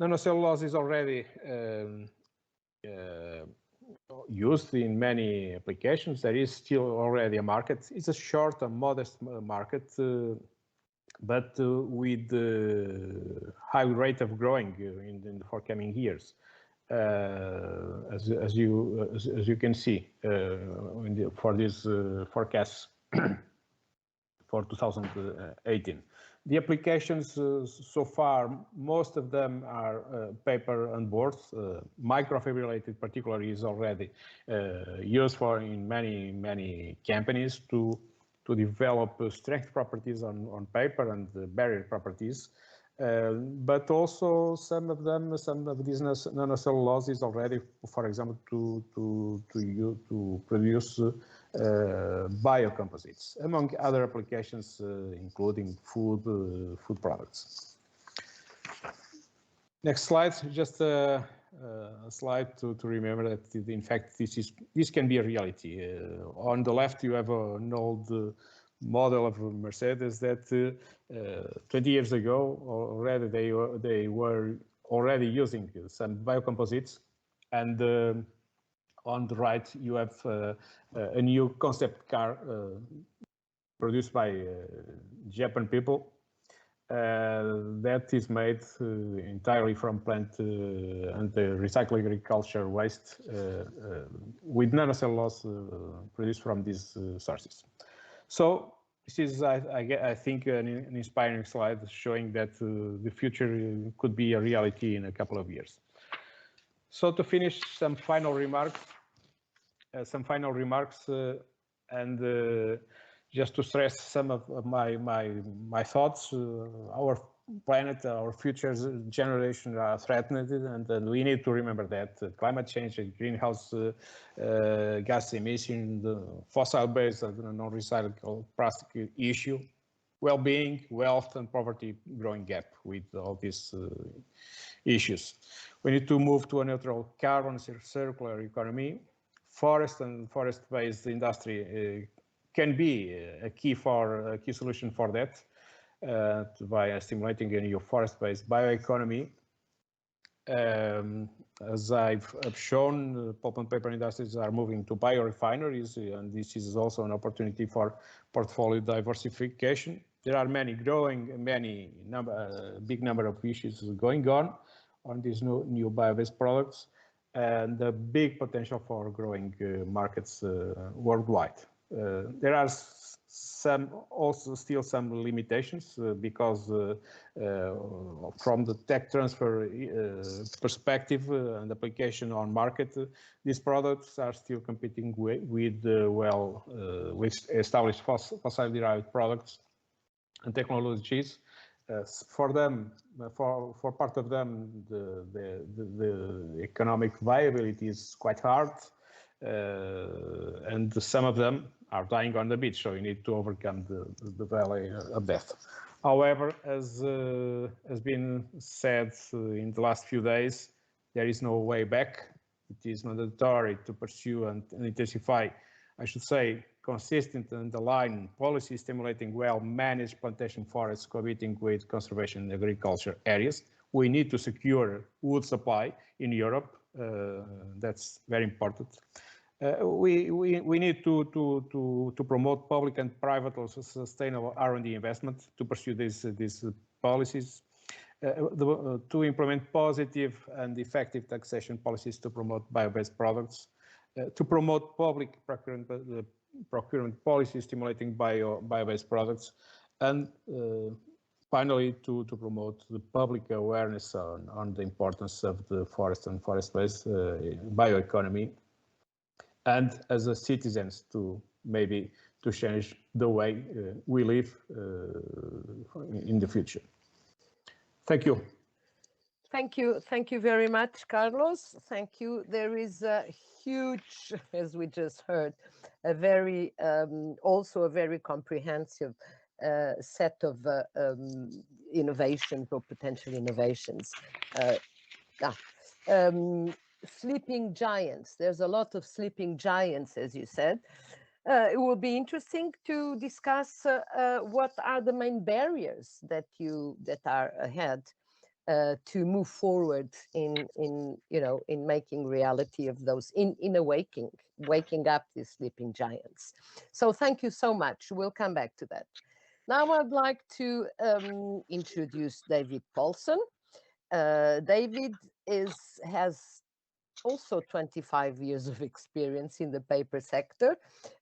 Nanocellulose is already used in many applications. There is still already a market. It's a short and modest market, but with the high rate of growing in the forthcoming years. As you can see for these forecasts for 2018. The applications so far, most of them are paper and boards. Microfibrillated particularly is already used in many companies to develop strength properties on paper and barrier properties. But also some of these nanocellulose is already, for example, to produce biocomposites, among other applications, including food products. Next slide, just a slide to remember that in fact this can be a reality. On the left, you have an old model of Mercedes that 20 years ago already they were already using some biocomposites, and on the right you have a new concept car produced by Japan people, that is made entirely from plant and recycled agriculture waste with nanocellulose produced from these sources. So this is, I think, an inspiring slide showing that the future could be a reality in a couple of years. So to finish, some final remarks, and just to stress some of my thoughts. Our planet, our future generations are threatened, and we need to remember that climate change, greenhouse gas emission, the fossil-based non-recyclable plastic issue, well-being, wealth, and poverty growing gap with all these issues. We need to move to a neutral carbon circular economy. Forest and forest-based industry can be a key solution for that by stimulating a new forest-based bioeconomy. As I've shown, pulp and paper industries are moving to biorefineries, and this is also an opportunity for portfolio diversification. There are big number of issues going on these new bio-based products, and a big potential for growing markets worldwide. There are still some limitations because from the tech transfer perspective and application on market, these products are still competing with established fossil-derived products and technologies. For part of them, the economic viability is quite hard, and some of them are dying on the beach, so you need to overcome the valley of death. However, as has been said in the last few days, there is no way back. It is mandatory to pursue and intensify, I should say, consistent and aligned policy stimulating well-managed plantation forests cohabiting with conservation agriculture areas. We need to secure wood supply in Europe. That's very important. We need to promote public and private also sustainable R&D investment to pursue these policies, to implement positive and effective taxation policies to promote bio-based products, to promote public procurement policies stimulating bio-based products, and finally to promote the public awareness on the importance of the forest and forest-based bioeconomy, and as a citizens to maybe to change the way we live in the future. Thank you. Thank you very much, Carlos. Thank you. There is a huge, as we just heard, also a very comprehensive set of innovations or potential innovations. Sleeping giants. There's a lot of sleeping giants, as you said. It will be interesting to discuss what are the main barriers that are ahead to move forward in making reality of those, in waking up these sleeping giants. So thank you so much. We'll come back to that. Now I'd like to introduce David Poulson. David has also 25 years of experience in the paper sector,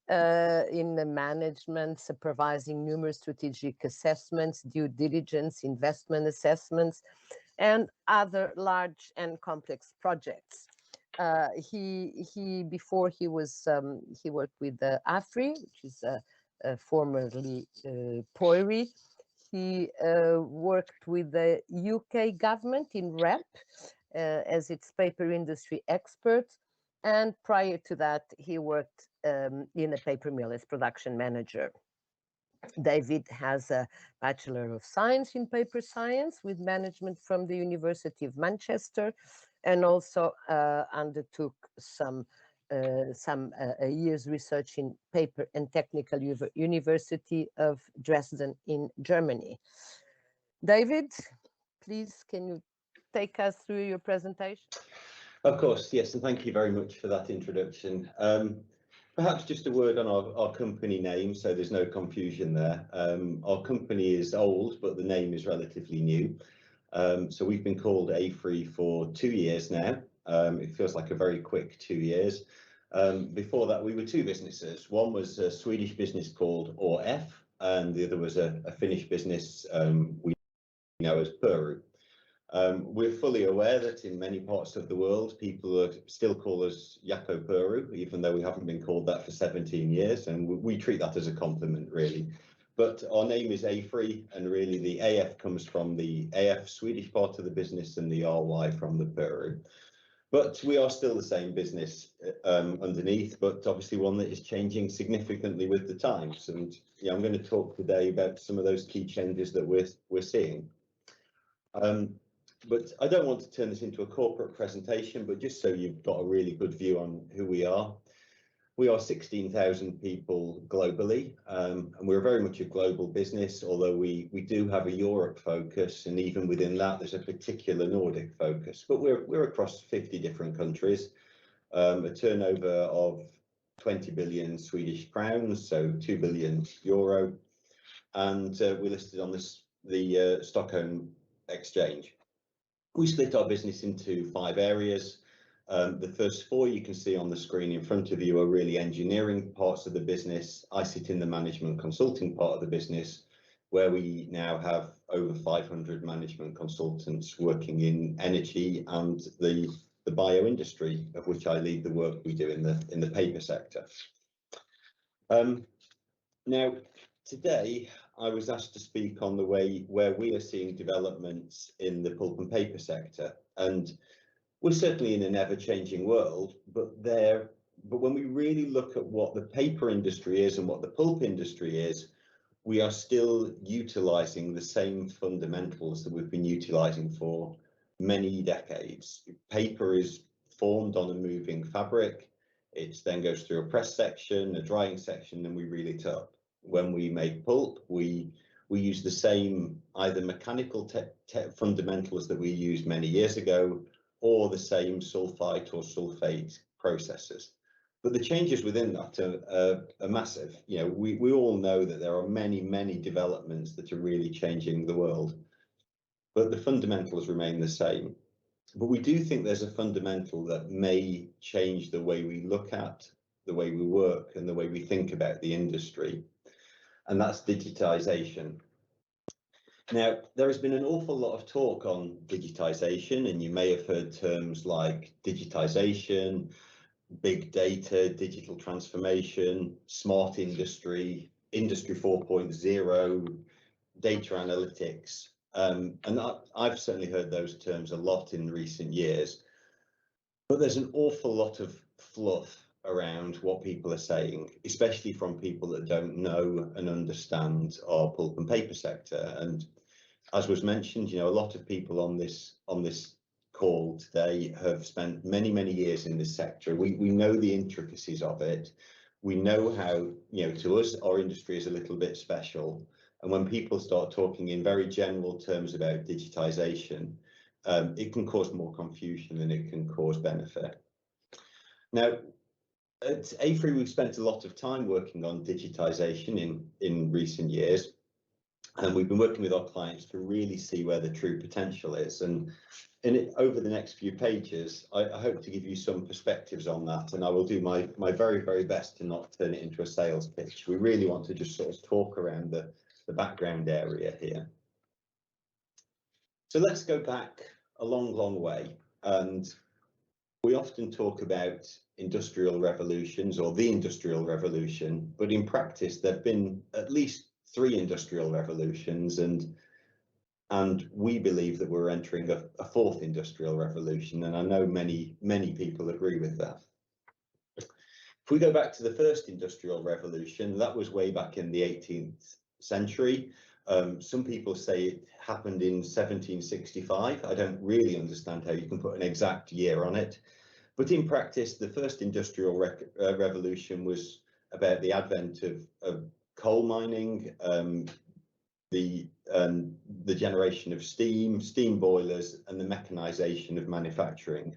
in the management, supervising numerous strategic assessments, due diligence, investment assessments, and other large and complex projects. Before he worked with the AFRY, which is formerly POIRI. He worked with the UK government in REP as its paper industry expert, and prior to that he worked in a paper mill as production manager. David has a Bachelor of Science in Paper Science with management from the University of Manchester, and also undertook some years research in paper and technical University of Dresden in Germany. David, please, can you take us through your presentation? Of course, yes, and thank you very much for that introduction. Perhaps just a word on our company name, so there's no confusion there. Our company is old, but the name is relatively new. So we've been called AFRY for 2 years now. It feels like a very quick 2 years. Before that, we were two businesses. One was a Swedish business called OF, and the other was a Finnish business we know as Puru. We're fully aware that in many parts of the world, people still call us Jaakko Puru, even though we haven't been called that for 17 years, and we treat that as a compliment, really. But our name is AFRY, and really the AF comes from the AF Swedish part of the business and the RY from the Puru. But we are still the same business underneath, but obviously one that is changing significantly with the times. And yeah, I'm going to talk today about some of those key changes that we're seeing. But I don't want to turn this into a corporate presentation, but just so you've got a really good view on who we are. We are 16,000 people globally, and we're very much a global business, although we do have a Europe focus, and even within that there's a particular Nordic focus. But we're across 50 different countries, a turnover of 20 billion Swedish crowns, so 2 billion euro, and we're listed on the Stockholm Exchange. We split our business into 5 areas. The first 4 you can see on the screen in front of you are really engineering parts of the business. I sit in the management consulting part of the business, where we now have over 500 management consultants working in energy and the bio industry, of which I lead the work we do in the paper sector. Now, today I was asked to speak on the way where we are seeing developments in the pulp and paper sector, and we're certainly in an ever-changing world, but when we really look at what the paper industry is and what the pulp industry is, we are still utilising the same fundamentals that we've been utilising for many decades. Paper is formed on a moving fabric. It then goes through a press section, a drying section, and we reel it up. When we make pulp, we use the same either mechanical fundamentals that we used many years ago, or the same sulfite or sulfate processes. But the changes within that are massive. You know, we all know that there are many developments that are really changing the world, but the fundamentals remain the same. But we do think there's a fundamental that may change the way we look at, the way we work, and the way we think about the industry, and that's digitization. Now, there has been an awful lot of talk on digitization, and you may have heard terms like digitization, big data, digital transformation, smart industry, industry 4.0, data analytics. And I've certainly heard those terms a lot in recent years, but there's an awful lot of fluff around what people are saying, especially from people that don't know and understand our pulp and paper sector. And as was mentioned, you know, a lot of people on this call today have spent many years in this sector. We know the intricacies of it. We know how, you know, to us, our industry is a little bit special. And when people start talking in very general terms about digitization, it can cause more confusion than it can cause benefit. Now, at AFRY, we've spent a lot of time working on digitization in recent years, and we've been working with our clients to really see where the true potential is. And over the next few pages, I hope to give you some perspectives on that, and I will do my very best to not turn it into a sales pitch. We really want to just sort of talk around the background area here. So let's go back a long way, and we often talk about industrial revolutions or the industrial revolution, but in practice there have been at least 3 industrial revolutions, and we believe that we're entering a 4th industrial revolution, and I know many people agree with that. If we go back to the first industrial revolution, that was way back in the 18th century. Some people say it happened in 1765. I don't really understand how you can put an exact year on it, but in practice, the first industrial revolution was about the advent of coal mining, the generation of steam boilers, and the mechanization of manufacturing.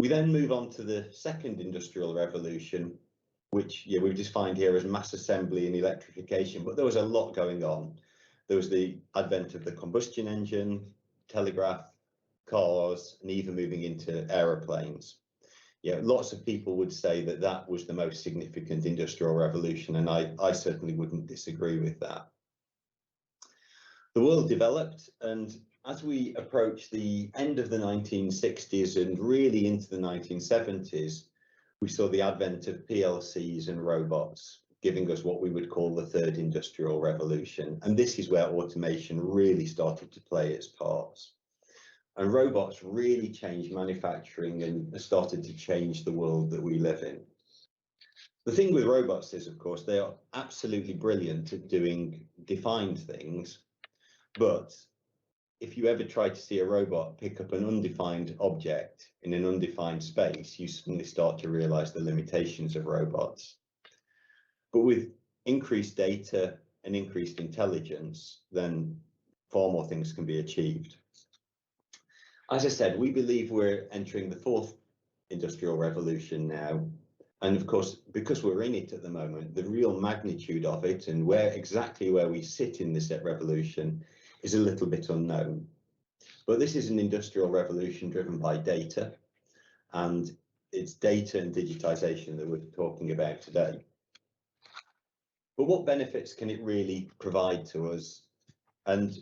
We then move on to the second industrial revolution, which we've defined here as mass assembly and electrification, but there was a lot going on. There was the advent of the combustion engine, telegraph, cars, and even moving into aeroplanes. Lots of people would say that that was the most significant industrial revolution, and I certainly wouldn't disagree with that. The world developed, and as we approach the end of the 1960s and really into the 1970s, we saw the advent of PLCs and robots, giving us what we would call the third industrial revolution. And this is where automation really started to play its parts. And robots really changed manufacturing and started to change the world that we live in. The thing with robots is, of course, they are absolutely brilliant at doing defined things. But if you ever try to see a robot pick up an undefined object in an undefined space, you suddenly start to realize the limitations of robots. But with increased data and increased intelligence, then far more things can be achieved. As I said, we believe we're entering the fourth industrial revolution now. And of course, because we're in it at the moment, the real magnitude of it and exactly where we sit in this revolution is a little bit unknown. But this is an industrial revolution driven by data, and it's data and digitization that we're talking about today. But what benefits can it really provide to us? And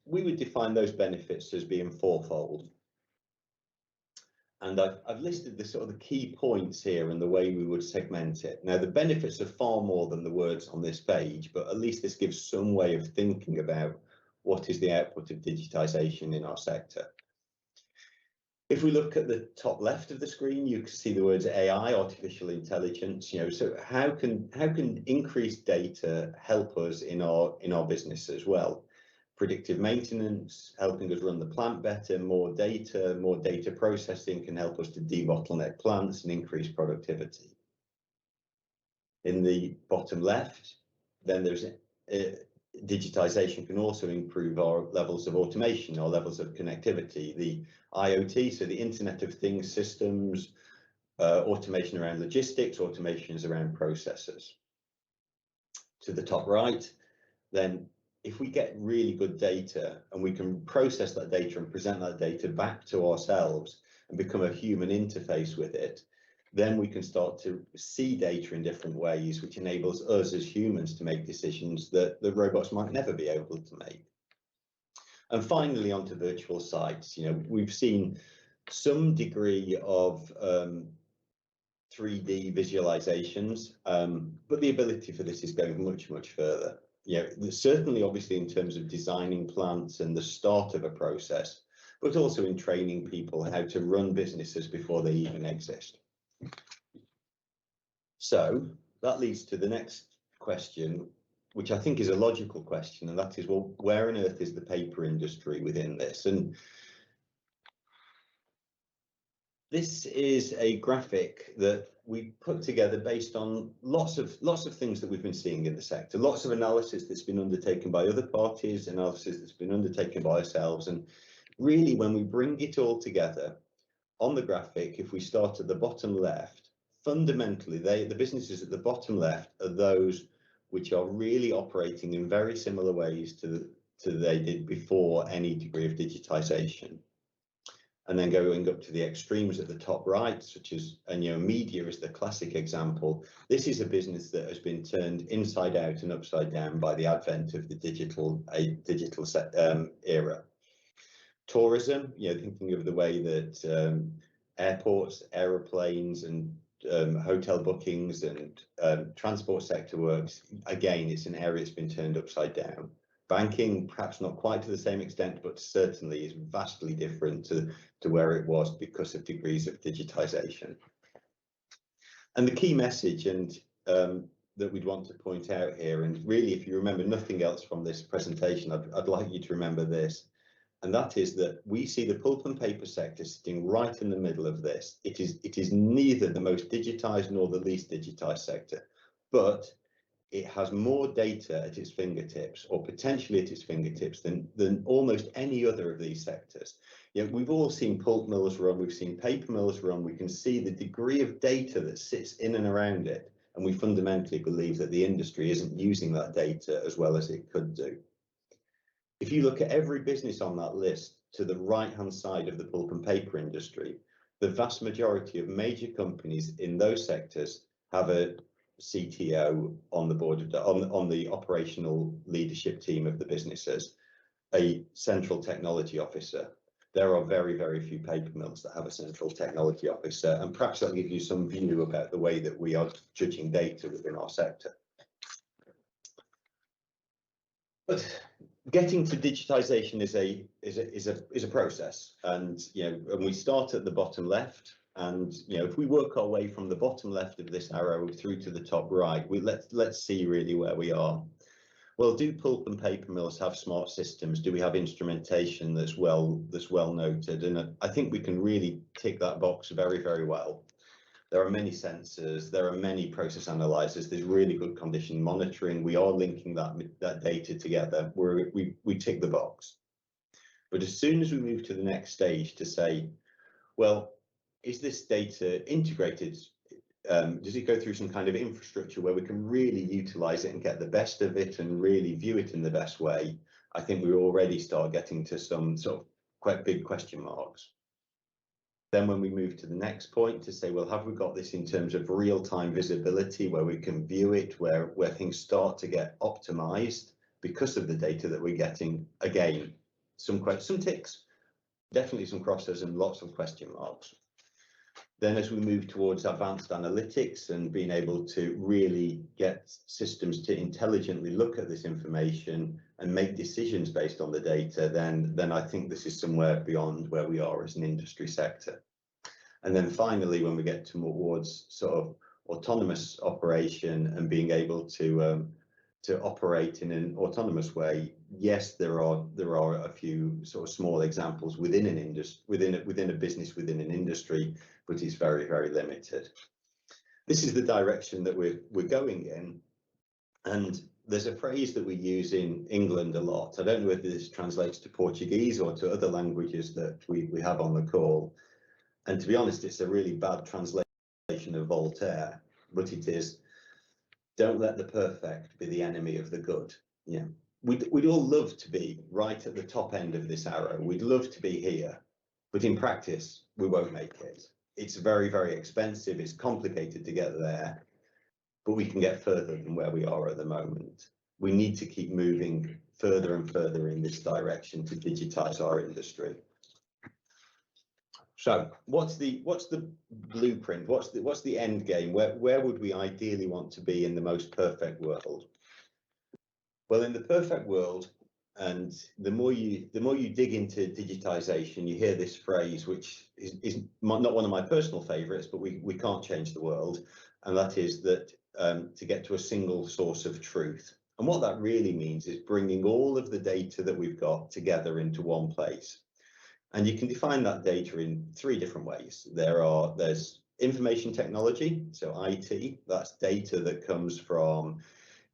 we would define those benefits as being fourfold. And I've listed the sort of the key points here and the way we would segment it. Now, the benefits are far more than the words on this page, but at least this gives some way of thinking about what is the output of digitization in our sector. If we look at the top left of the screen, you can see the words AI, artificial intelligence. So how can increased data help us in our business as well? Predictive maintenance, helping us run the plant better, more data processing can help us to debottleneck plants and increase productivity. In the bottom left, then there's digitization can also improve our levels of automation, our levels of connectivity, the IoT, so the Internet of Things systems, automation around logistics, automations around processes. To the top right, then if we get really good data and we can process that data and present that data back to ourselves and become a human interface with it, then we can start to see data in different ways, which enables us as humans to make decisions that the robots might never be able to make. And finally, onto virtual sites. We've seen some degree of 3D visualizations, but the ability for this is going much, much further. Certainly, obviously, in terms of designing plants and the start of a process, but also in training people how to run businesses before they even exist. So that leads to the next question, which I think is a logical question, and that is, well, where on earth is the paper industry within this? And this is a graphic that we put together based on lots of things that we've been seeing in the sector, lots of analysis that's been undertaken by other parties, analysis that's been undertaken by ourselves. And really, when we bring it all together on the graphic, if we start at the bottom left, fundamentally, the businesses at the bottom left are those which are really operating in very similar ways to they did before any degree of digitization. And then going up to the extremes at the top right, such as, media is the classic example. This is a business that has been turned inside out and upside down by the advent of the digital era. Tourism, thinking of the way that airports, aeroplanes, and hotel bookings and transport sector works. Again, it's an area that's been turned upside down. Banking, perhaps not quite to the same extent, but certainly is vastly different to where it was because of degrees of digitization. And the key message that we'd want to point out here, and really, if you remember nothing else from this presentation, I'd like you to remember this, and that is that we see the pulp and paper sector sitting right in the middle of this. It is neither the most digitized nor the least digitized sector, but it has more data at its fingertips, or potentially at its fingertips, than almost any other of these sectors. You know, we've all seen pulp mills run, we've seen paper mills run, we can see the degree of data that sits in and around it. And we fundamentally believe that the industry isn't using that data as well as it could do. If you look at every business on that list to the right-hand side of the pulp and paper industry, the vast majority of major companies in those sectors have a CTO on the board of on the operational leadership team of the businesses, a central technology officer. There are very, very few paper mills that have a central technology officer, and perhaps that'll give you some view about the way that we are judging data within our sector. But getting to digitization is a process, and and we start at the bottom left, and if we work our way from the bottom left of this arrow through to the top right, let's see really where we are. Well, do pulp and paper mills have smart systems? Do we have instrumentation that's well noted? And I think we can really tick that box very, very well. There are many sensors, there are many process analyzers, there's really good condition monitoring. We are linking that data together. We tick the box. But as soon as we move to the next stage to say, well, is this data integrated? Does it go through some kind of infrastructure where we can really utilize it and get the best of it and really view it in the best way? I think we already start getting to some sort of quite big question marks. Then when we move to the next point to say, well, have we got this in terms of real-time visibility where we can view it, where things start to get optimized because of the data that we're getting? Again, some ticks, definitely some crosses and lots of question marks. Then as we move towards advanced analytics and being able to really get systems to intelligently look at this information and make decisions based on the data, then I think this is somewhere beyond where we are as an industry sector. And then finally, when we get towards sort of autonomous operation and being able to operate in an autonomous way, yes, there are a few sort of small examples within an industry, within a business, within an industry, but it's very, very limited. This is the direction that we're going in, and there's a phrase that we use in England a lot. I don't know whether this translates to Portuguese or to other languages that we have on the call, and to be honest, it's a really bad translation of Voltaire, but it is, don't let the perfect be the enemy of the good. Yeah, we'd all love to be right at the top end of this arrow. We'd love to be here, but in practice, we won't make it. It's very, very expensive. It's complicated to get there, but we can get further than where we are at the moment. We need to keep moving further and further in this direction to digitize our industry. So what's the blueprint? What's the end game? Where would we ideally want to be in the most perfect world? Well, in the perfect world, and the more you dig into digitization, you hear this phrase, which is not one of my personal favorites, but we can't change the world, and that is that to get to a single source of truth. And what that really means is bringing all of the data that we've got together into one place. And you can define that data in three different ways. There's information technology, so IT, that's data that comes from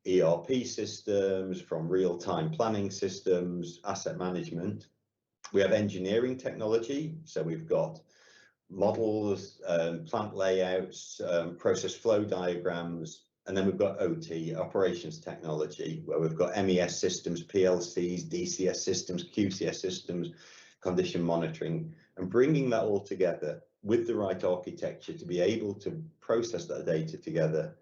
ERP systems, from real-time planning systems, asset management. We have engineering technology, so we've got models, plant layouts, process flow diagrams, and then we've got OT, operations technology, where we've got MES systems, PLCs, DCS systems, QCS systems, condition monitoring, and bringing that all together with the right architecture to be able to process that data together,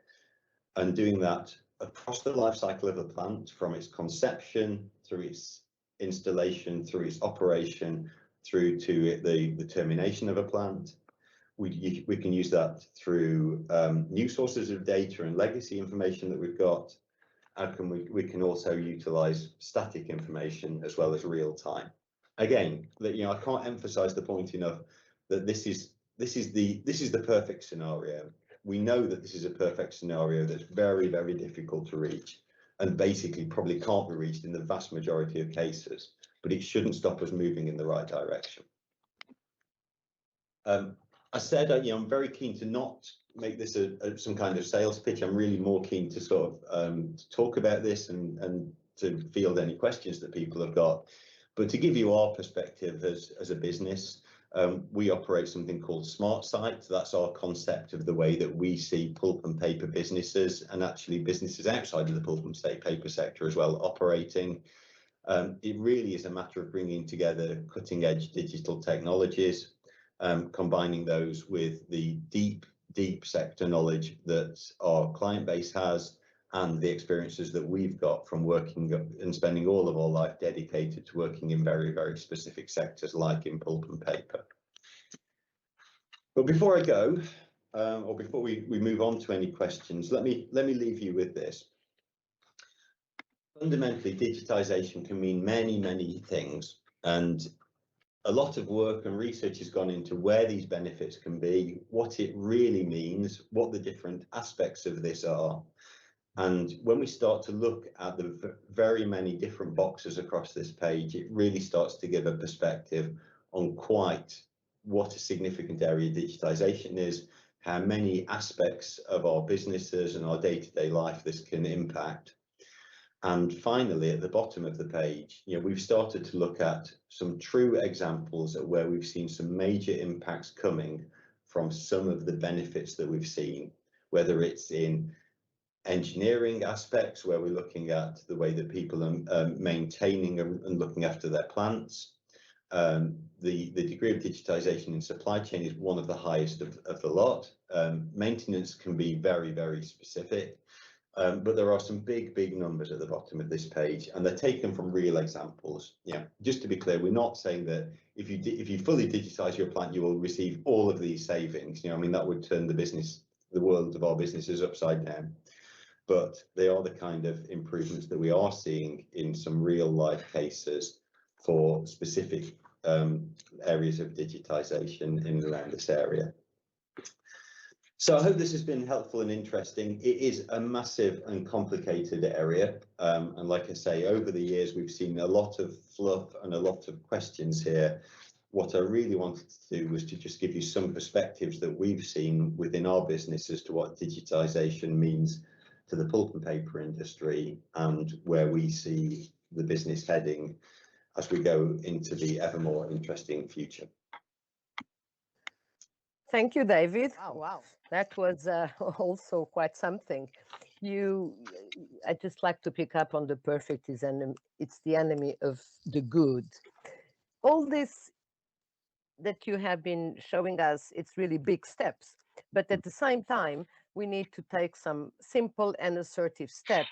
and doing that across the life cycle of a plant, from its conception through its installation, through its operation, through to the termination of a plant. We can use that through new sources of data and legacy information that we've got, and we can also utilize static information as well as real time. Again, I can't emphasize the point enough that this is the perfect scenario. We know that this is a perfect scenario that's very, very difficult to reach, and basically probably can't be reached in the vast majority of cases, but it shouldn't stop us moving in the right direction. I said, I'm very keen to not make this some kind of sales pitch. I'm really more keen to sort of talk about this and to field any questions that people have got. But to give you our perspective as a business, we operate something called Smart Site. That's our concept of the way that we see pulp and paper businesses, and actually businesses outside of the pulp and paper sector as well, operating. It really is a matter of bringing together cutting edge digital technologies, combining those with the deep sector knowledge that our client base has, and the experiences that we've got from working and spending all of our life dedicated to working in very, very specific sectors like in pulp and paper. But before I go, or before we move on to any questions, let me leave you with this. Fundamentally, digitization can mean many things, and a lot of work and research has gone into where these benefits can be, what it really means, what the different aspects of this are. And when we start to look at the very many different boxes across this page, it really starts to give a perspective on quite what a significant area digitization is, how many aspects of our businesses and our day-to-day life this can impact. And finally, at the bottom of the page, we've started to look at some true examples of where we've seen some major impacts coming from some of the benefits that we've seen, whether it's in engineering aspects, where we're looking at the way that people are maintaining and looking after their plants. The degree of digitization in supply chain is one of the highest of the lot. Maintenance can be very specific, but there are some big numbers at the bottom of this page, and they're taken from real examples. Just to be clear, we're not saying that if you fully digitize your plant, you will receive all of these savings. I mean, that would turn the world of our businesses upside down. But they are the kind of improvements that we are seeing in some real life cases for specific areas of digitization in and around this area. So I hope this has been helpful and interesting. It is a massive and complicated area. And like I say, over the years, we've seen a lot of fluff and a lot of questions here. What I really wanted to do was to just give you some perspectives that we've seen within our business as to what digitization means to the pulp and paper industry, and where we see the business heading as we go into the ever more interesting future. Thank you, David. Wow. That was also quite something. I just like to pick up on the perfect is it's the enemy of the good. All this that you have been showing us, it's really big steps, but at the same time, we need to take some simple and assertive steps,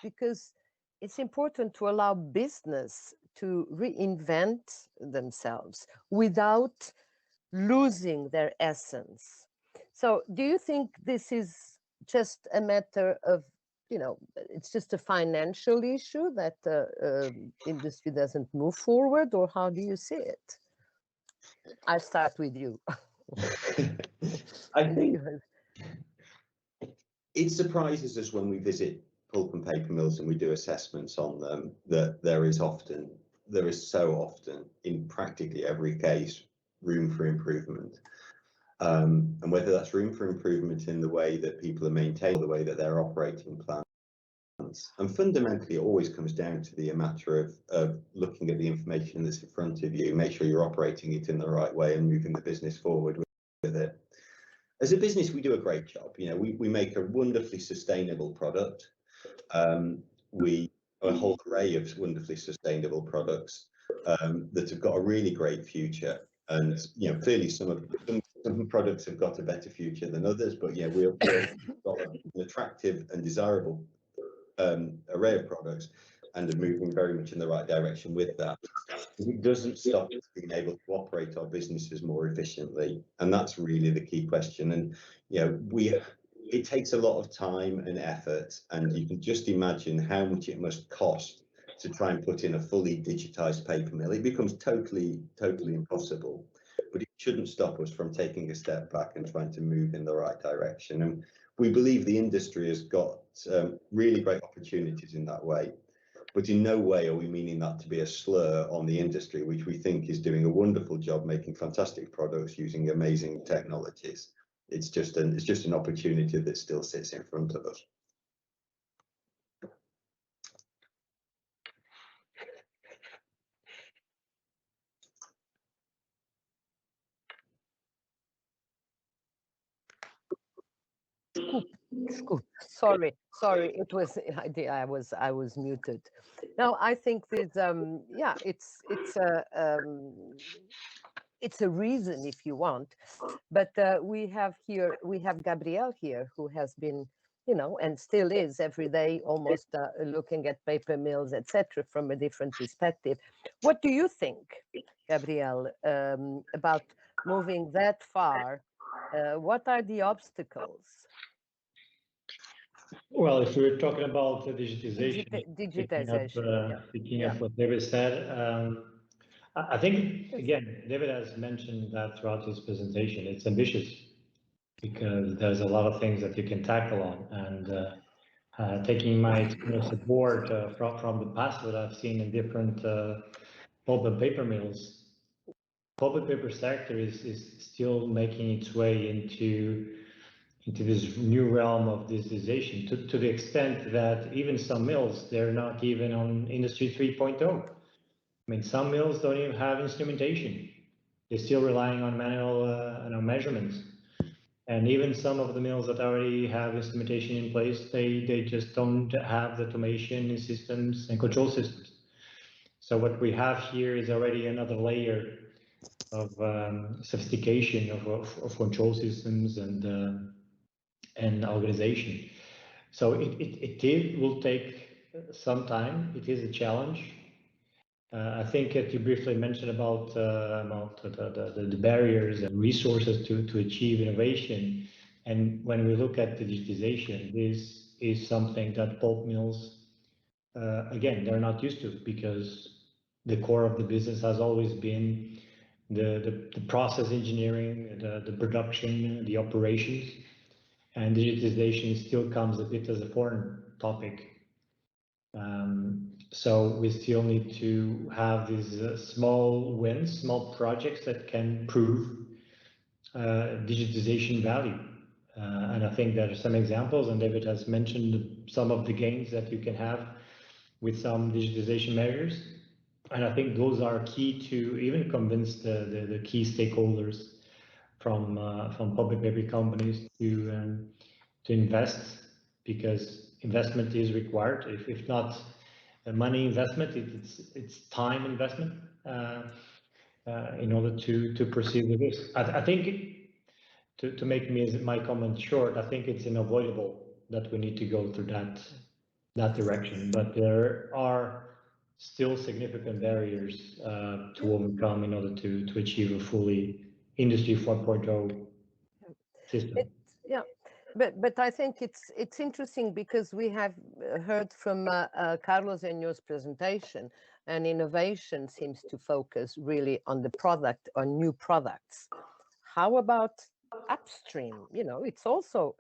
because it's important to allow business to reinvent themselves without losing their essence. So do you think this is just a matter of, it's just a financial issue that the industry doesn't move forward, or how do you see it? I'll start with you. I think it surprises us when we visit pulp and paper mills and we do assessments on them that there is so often in practically every case room for improvement, and whether that's room for improvement in the way that people are maintaining, the way that they're operating plants, and fundamentally it always comes down to the matter of looking at the information that's in front of you, make sure you're operating it in the right way and moving the business forward with it. As a business, we do a great job. We make a wonderfully sustainable product. We a whole array of wonderfully sustainable products that have got a really great future. And clearly some products have got a better future than others. But we've got an attractive and desirable array of products, and are moving very much in the right direction with that. It doesn't stop us being able to operate our businesses more efficiently, and that's really the key question. And it takes a lot of time and effort, and you can just imagine how much it must cost to try and put in a fully digitized paper mill. It becomes totally impossible, but it shouldn't stop us from taking a step back and trying to move in the right direction. And we believe the industry has got really great opportunities in that way. But in no way are we meaning that to be a slur on the industry, which we think is doing a wonderful job making fantastic products using amazing technologies. It's just an opportunity that still sits in front of us. Scoop. Sorry. It was I was muted. No, I think this. Yeah, it's a reason if you want, but we have Gabriel here who has been, and still is every day almost looking at paper mills, etc., from a different perspective. What do you think, Gabriel, about moving that far? What are the obstacles? Well, if we're talking about the digitization, picking up what David said, I think, again, David has mentioned that throughout his presentation. It's ambitious because there's a lot of things that you can tackle on. And taking my experience aboard from the past, what I've seen in different pulp and paper mills, pulp and paper sector is still making its way into this new realm of digitization, to the extent that even some mills, they're not even on Industry 3.0. I mean, some mills don't even have instrumentation. They're still relying on manual measurements. And even some of the mills that already have instrumentation in place, they just don't have the automation systems and control systems. So what we have here is already another layer of sophistication of control systems and organization. So it will take some time. It is a challenge. I think that you briefly mentioned about the barriers and resources to achieve innovation. And when we look at digitization, this is something that pulp mills, again, they're not used to, because the core of the business has always been the process engineering, the production, the operations. And digitization still comes a bit as a foreign topic. So we still need to have these small wins, small projects that can prove digitization value. And I think there are some examples, and David has mentioned some of the gains that you can have with some digitization measures. And I think those are key to even convince the key stakeholders from public paper companies to invest, because investment is required. If not money investment, it's time investment in order to proceed with this. I think to make my comment short, I think it's unavoidable that we need to go through that direction, but there are still significant barriers to overcome in order to achieve a fully Industry 4.0 system. Yeah. But I think it's interesting because we have heard from Carlos Enyo's presentation, and innovation seems to focus really on the product, on new products. How about upstream? It's also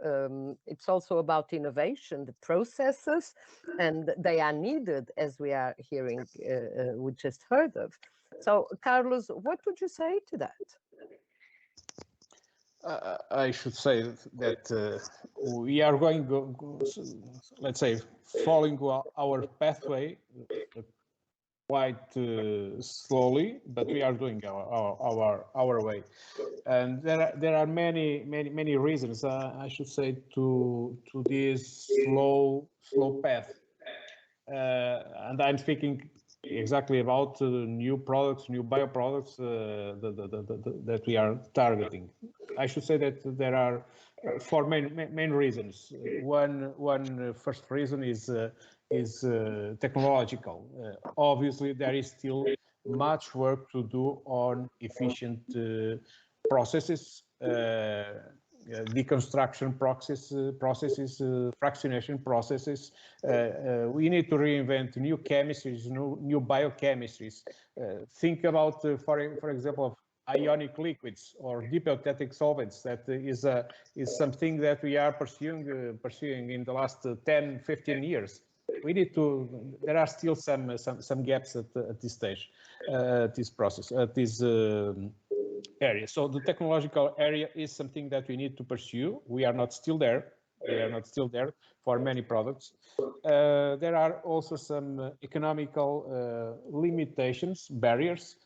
about innovation, the processes, and they are needed, as we are hearing, we just heard of. So, Carlos, what would you say to that? I should say that we are going, let's say, following our pathway quite slowly, but we are doing our way. And there are many reasons, I should say, to this slow path. And I'm speaking exactly about new products, new bioproducts that we are targeting. I should say that there are four main reasons. One first reason is technological. Obviously, there is still much work to do on efficient processes, deconstruction processes, fractionation processes. We need to reinvent new chemistries, new biochemistries. Think about, for example, ionic liquids or deep eutectic solvents. That is something that we are pursuing in the last 10, 15 years. We need to. There are still some gaps at this stage, this process, at this area. So the technological area is something that we need to pursue. We are not still there. We are not still there for many products. There are also some economical limitations, barriers.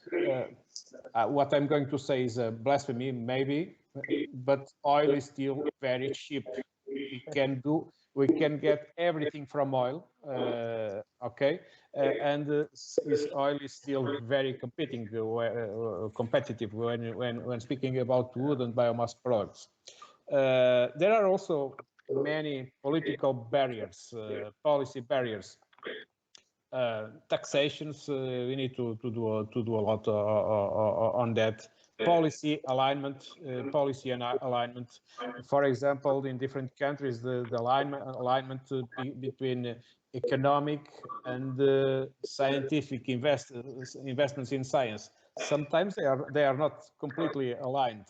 What I'm going to say is a blasphemy, maybe, but oil is still very cheap we can get everything from oil, okay, and this oil is still very competitive when speaking about wood and biomass products. There are also many political barriers, policy barriers. Taxations, we need to do a lot on that. Policy alignment, For example, in different countries, the alignment between economic and scientific investments in science. Sometimes they are not completely aligned.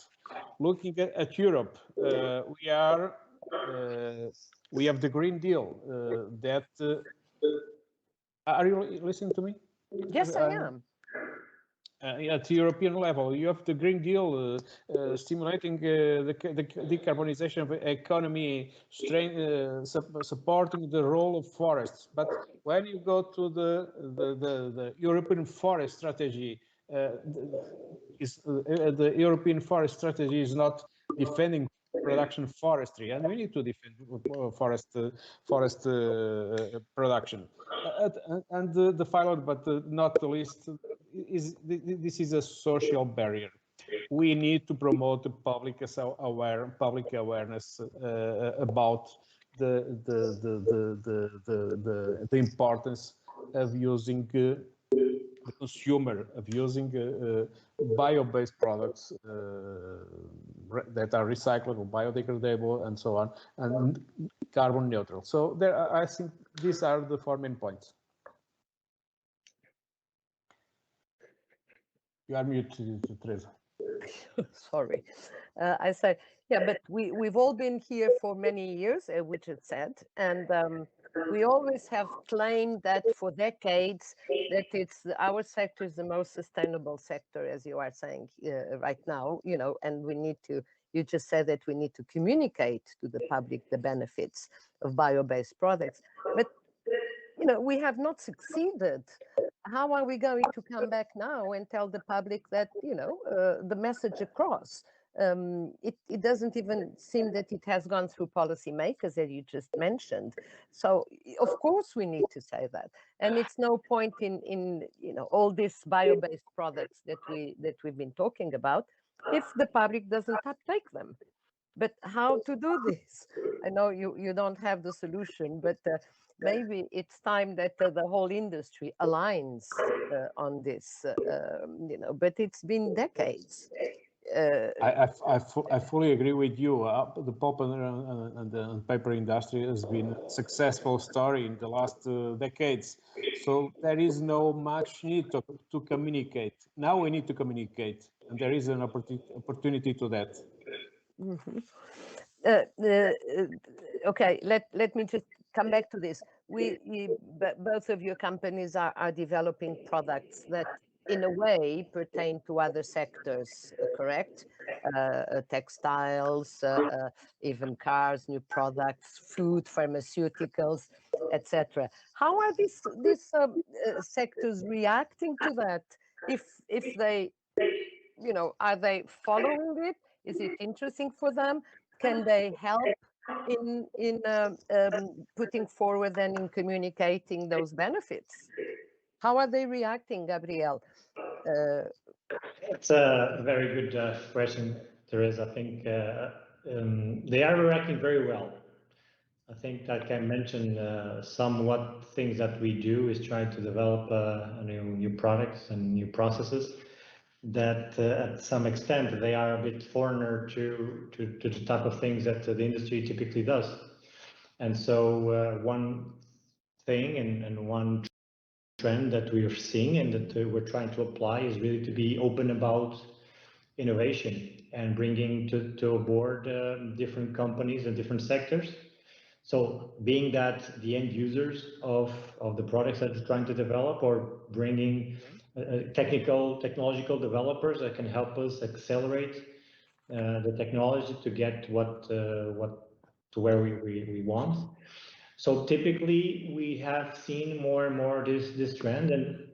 Looking at Europe, we have the Green Deal that. Are you listening to me? Yes, I am. At the European level, you have the Green Deal stimulating the decarbonization of the economy, supporting the role of forests. But when you go to the European Forest Strategy, the European Forest Strategy is not defending production forestry, and we need to defend forest production. And the final, but not the least, this is a social barrier. We need to promote the public awareness about the importance of using the consumer of using bio-based products that are recyclable, biodegradable, and so on, and carbon neutral. So there, I think these are the 4 main points. You are muted, Teresa. Sorry. I said, yeah, but we've all been here for many years, which is said, and we always have claimed that for decades that our sector is the most sustainable sector, as you are saying right now, and we need to. You just said that we need to communicate to the public the benefits of bio-based products, but we have not succeeded. How are we going to come back now and tell the public that the message across? It doesn't even seem that it has gone through policymakers, as you just mentioned. So of course we need to say that, and it's no point in all these bio-based products that we've been talking about if the public doesn't uptake them. But how to do this? I know you don't have the solution, but maybe it's time that the whole industry aligns on this. But it's been decades. I fully agree with you. The pulp and the paper industry has been a successful story in the last decades. So there is no much need to communicate. Now we need to communicate, and there is an opportunity to that. Mm-hmm. Okay, let me just come back to this. Both of your companies are developing products that in a way pertain to other sectors, correct? Textiles, even cars, new products, food, pharmaceuticals, etc. How are these sectors reacting to that? If they, are they following it? Is it interesting for them? Can they help in putting forward and in communicating those benefits? How are they reacting, Gabriel? It's a very good question, Teresa. I think they are reacting very well. I think I can mention somewhat things that we do is try to develop new products and new processes that at some extent they are a bit foreigner to the type of things that the industry typically does. And so one thing and one trend that we are seeing and that we're trying to apply is really to be open about innovation and bringing to aboard different companies and different sectors. So being that the end users of the products that we're trying to develop, or bringing technological developers that can help us accelerate the technology to get to where we want. So typically we have seen more and more this trend, and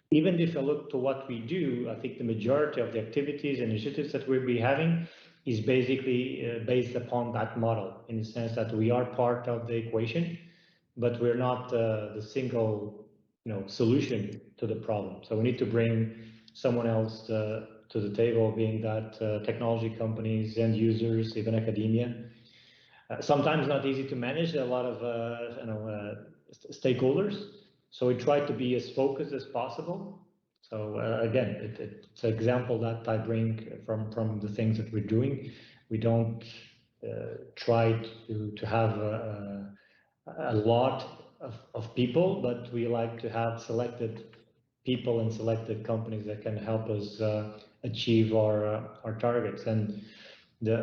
even if I look to what we do, I think the majority of the activities and initiatives that we'll be having is basically based upon that model, in the sense that we are part of the equation, but we're not the single solution to the problem. So we need to bring someone else to the table, being that technology companies, end users, even academia. Sometimes not easy to manage, a lot of stakeholders. So we try to be as focused as possible. So again, it's an example that I bring from the things that we're doing. We don't try to have a lot of people, but we like to have selected people and selected companies that can help us achieve our targets. And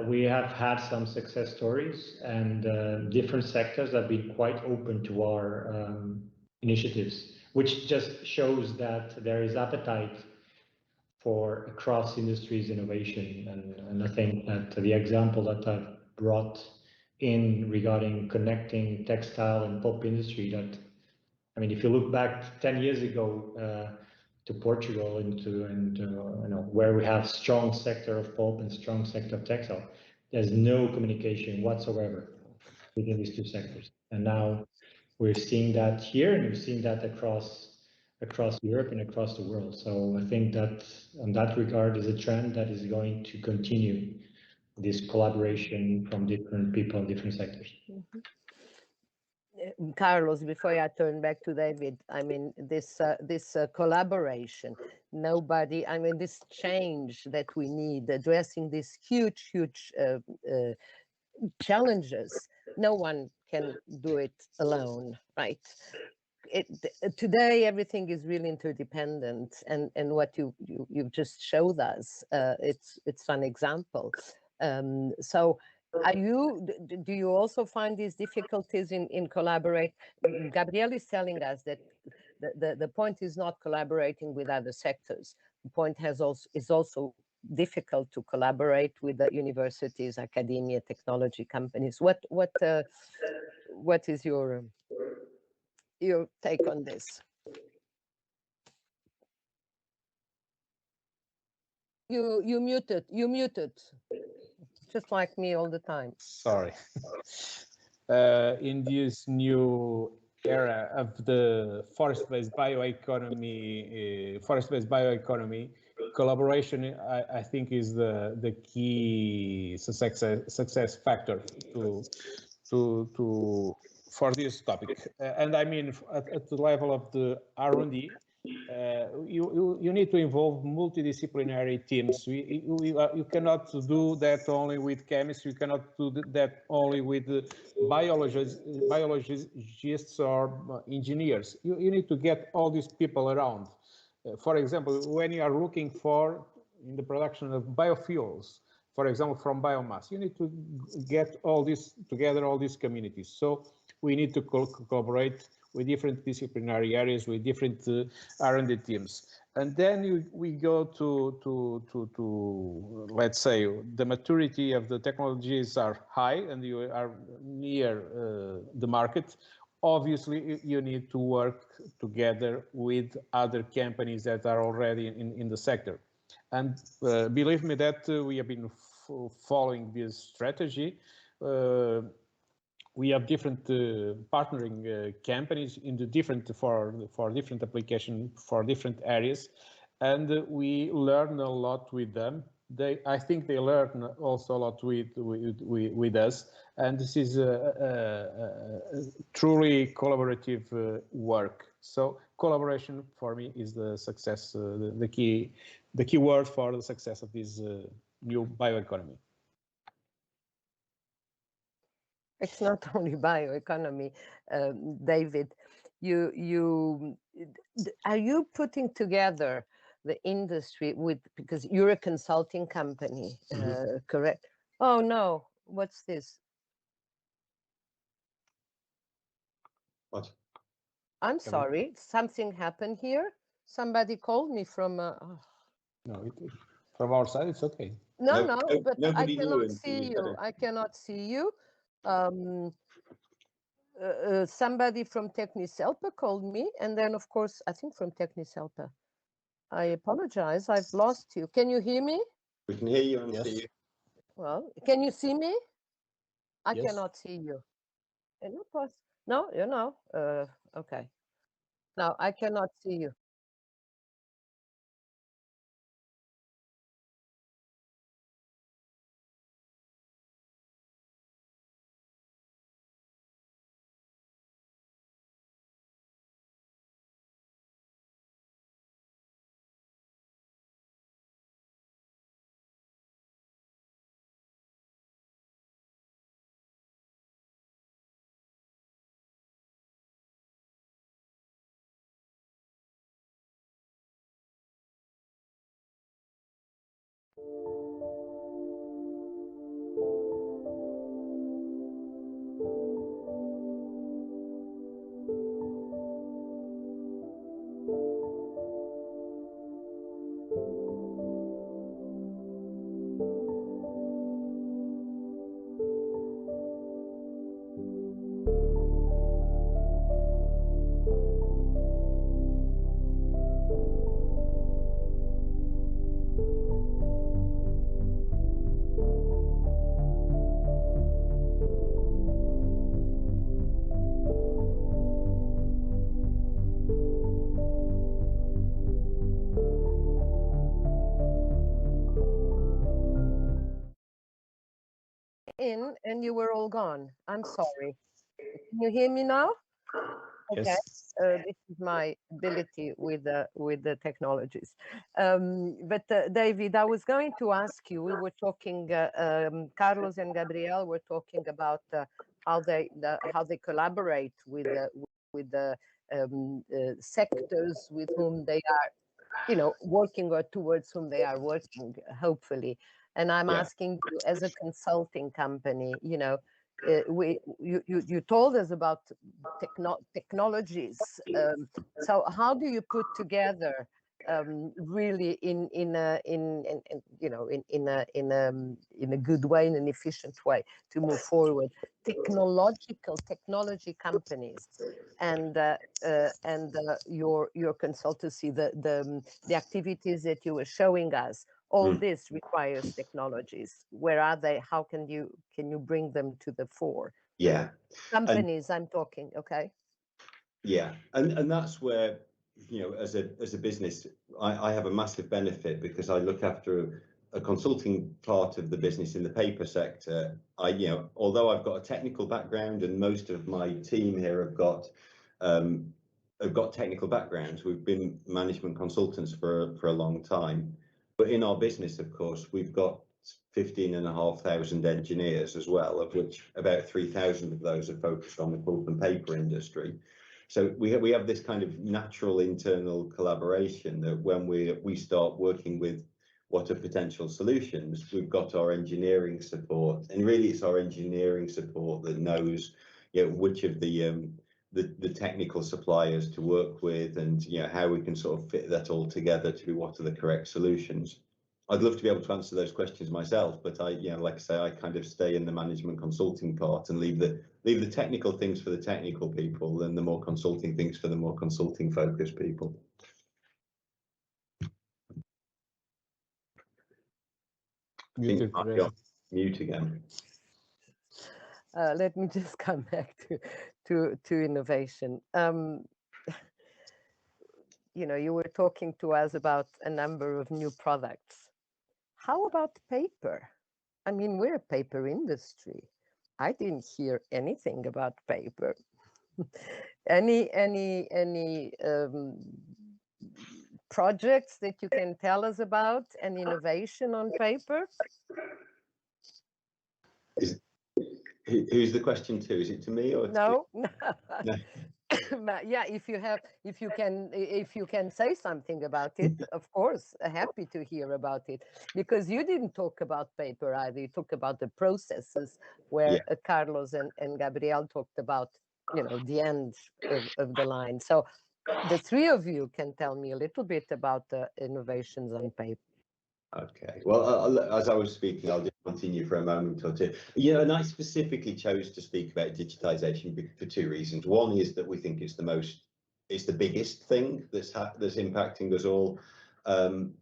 we have had some success stories, and different sectors have been quite open to our initiatives, which just shows that there is appetite for across industries innovation. And I think that the example that I've brought in regarding connecting textile and pulp industry, that, I mean, if you look back 10 years ago to Portugal and where we have strong sector of pulp and strong sector of textile, there's no communication whatsoever between these two sectors. And now we're seeing that here, and we're seeing that across Europe and across the world. So I think that in that regard is a trend that is going to continue, this collaboration from different people in different sectors. Mm-hmm. Carlos, before I turn back to David, I mean, this collaboration, nobody, I mean, this change that we need, addressing these huge challenges, no one can do it alone, right? Today, everything is really interdependent, and what you've just showed us, it's an example. So, do you also find these difficulties in collaborate? Gabriel is telling us that the point is not collaborating with other sectors. The point is also difficult to collaborate with the universities, academia, technology companies. What is your take on this? You muted. Just like me all the time. Sorry. In this new era of the forest-based bioeconomy, collaboration, I think, is the key success factor for this topic. And I mean, at the level of the R&D, you need to involve multidisciplinary teams. You cannot do that only with chemists. You cannot do that only with biologists or engineers. You need to get all these people around. For example, when you are looking for in the production of biofuels, for example, from biomass, you need to get all this together, all these communities. So we need to collaborate with different disciplinary areas, with different R&D teams. And then we go to let's say, the maturity of the technologies are high and you are near the market. Obviously, you need to work together with other companies that are already in the sector. And believe me that we have been following this strategy. We have different partnering companies in the different for different applications for different areas, and we learn a lot with them. I think they learn also a lot with us, and this is truly collaborative work. So collaboration for me is the success, the key word for the success of this new bioeconomy. It's not only bioeconomy, David. Are you putting together the industry because you're a consulting company, correct? Oh no, what's this? What? I'm sorry, something happened here. Somebody called me from. No, from our side it's okay. No, but I cannot see you. I cannot see you. Somebody from Tecnicelpa called me, and then, of course, I think from Tecnicelpa. I apologize, I've lost you. Can you hear me? We can hear you and see you. Well, can you see me? I Yes. cannot see you. No, you know. Okay. No, I cannot see you. In and you were all gone. I'm sorry. Can you hear me now? Okay. Yes. This is my ability with the technologies. But David, I was going to ask you. We were talking. Carlos and Gabriel were talking about how they collaborate with the sectors with whom they are, working, or towards whom they are working. Hopefully, and I'm Yeah. asking you, as a consulting company, you told us about technologies. So how do you put together, really in a good way, in an efficient way, to move forward, technology companies and your consultancy, the activities that you were showing us? All this requires technologies. Where are they? How can you bring them to the fore? Yeah. Companies, I'm talking. Okay. Yeah, and that's where, as a business, I have a massive benefit, because I look after a consulting part of the business in the paper sector. Although I've got a technical background, and most of my team here have got technical backgrounds, we've been management consultants for a long time. But in our business, of course, we've got 15,500 engineers as well, of which about 3,000 of those are focused on the pulp and paper industry. So we have this kind of natural internal collaboration, that when we start working with what are potential solutions, we've got our engineering support, and really it's our engineering support that knows, which of the technical suppliers to work with, and how we can sort of fit that all together to be what are the correct solutions. I'd love to be able to answer those questions myself, but like I say, I kind of stay in the management consulting part and leave the technical things for the technical people, and the more consulting things for the more consulting focused people. Mute again. Let me just come back to innovation. You were talking to us about a number of new products. How about paper? I mean, we're a paper industry. I didn't hear anything about paper. Any projects that you can tell us about, and innovation on paper? Who's the question to? Is it to me or no? No. Yeah, if you can say something about it, of course, happy to hear about it, because you didn't talk about paper either. You talked about the processes, where Carlos and Gabriel talked about, the end of the line. So the three of you can tell me a little bit about the innovations on paper. Okay, well, as I was speaking, I'll just continue for a moment or two. And I specifically chose to speak about digitization for two reasons. One is that we think it's the biggest thing that's impacting us all. And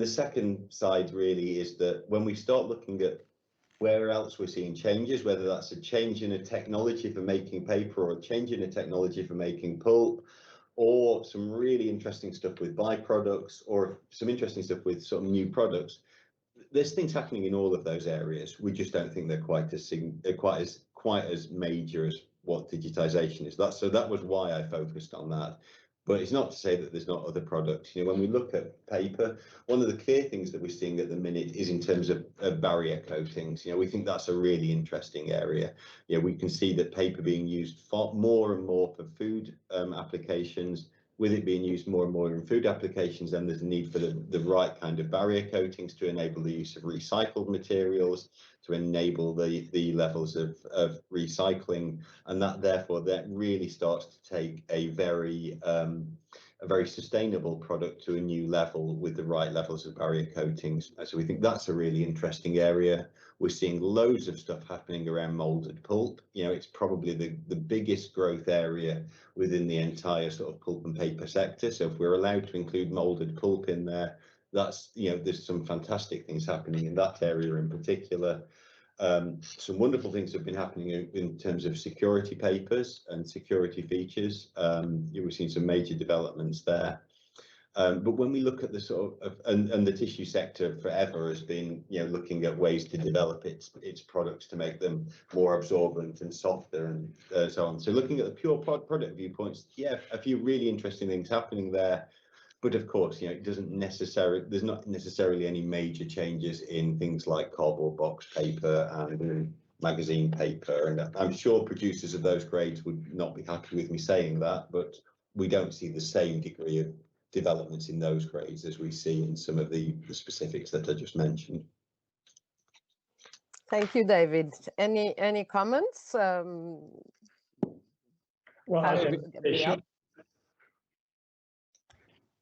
the second side really is that when we start looking at where else we're seeing changes, whether that's a change in a technology for making paper or a change in a technology for making pulp, or some really interesting stuff with byproducts, or some interesting stuff with sort of new products. There's things happening in all of those areas. We just don't think they're quite as major as what digitization is. So that was why I focused on that. But it's not to say that there's not other products. You know, when we look at paper, one of the clear things that we're seeing at the minute is in terms of barrier coatings. You know, we think that's a really interesting area. You know, we can see that paper being used far more and more for food applications. With it being used more and more in food applications, then there's a need for the right kind of barrier coatings to enable the use of recycled materials, to enable the levels of recycling, and that therefore that really starts to take a very sustainable product to a new level with the right levels of barrier coatings. So we think that's a really interesting area. We're seeing loads of stuff happening around molded pulp. You know, it's probably the biggest growth area within the entire sort of pulp and paper sector. So if we're allowed to include molded pulp in there, that's, you know, there's some fantastic things happening in that area in particular. Some wonderful things have been happening in terms of security papers and security features. We've seen some major developments there. But when we look at the sort of and the tissue sector forever has been, you know, looking at ways to develop its products to make them more absorbent and softer and so on. So looking at the pure product viewpoints, yeah, a few really interesting things happening there. But of course, you know, there's not necessarily any major changes in things like cardboard box paper and magazine paper. And I'm sure producers of those grades would not be happy with me saying that, but we don't see the same degree of developments in those grades as we see in some of the specifics that I just mentioned. Thank you, David. Any comments?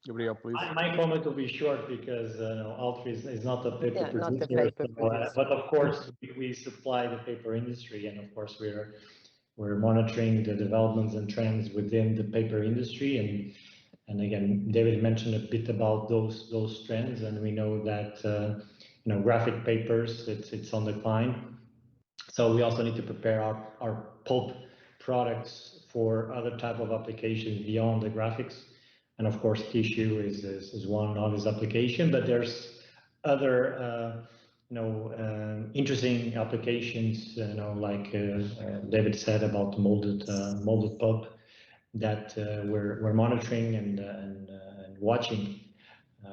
Gabriel, please. My comment will be short because ALTRI is not a paper producer. Not a paper producer. But of course, we supply the paper industry, and of course, we're monitoring the developments and trends within the paper industry. And again, David mentioned a bit about those trends, and we know that graphic papers, it's on decline. So we also need to prepare our pulp products for other type of applications beyond the graphics. And of course, tissue is one obvious application, but there's other interesting applications, like David said about molded pulp that we're monitoring and watching.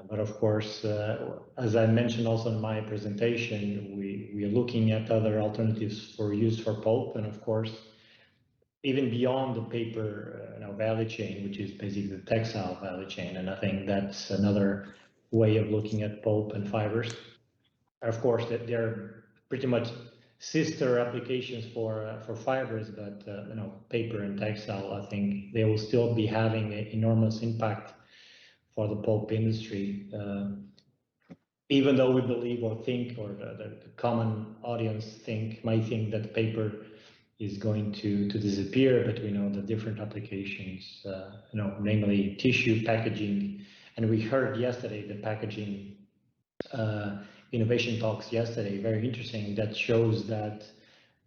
But of course, as I mentioned also in my presentation, we are looking at other alternatives for use for pulp, and of course, even beyond the paper value chain, which is basically the textile value chain. And I think that's another way of looking at pulp and fibers. Of course, they're pretty much sister applications for fibers, but paper and textile, I think they will still be having an enormous impact for the pulp industry. Even though we believe or think, or the common audience might think that paper is going to disappear, but we know the different applications, namely tissue packaging. And we heard yesterday the packaging innovation talks yesterday, very interesting, that shows that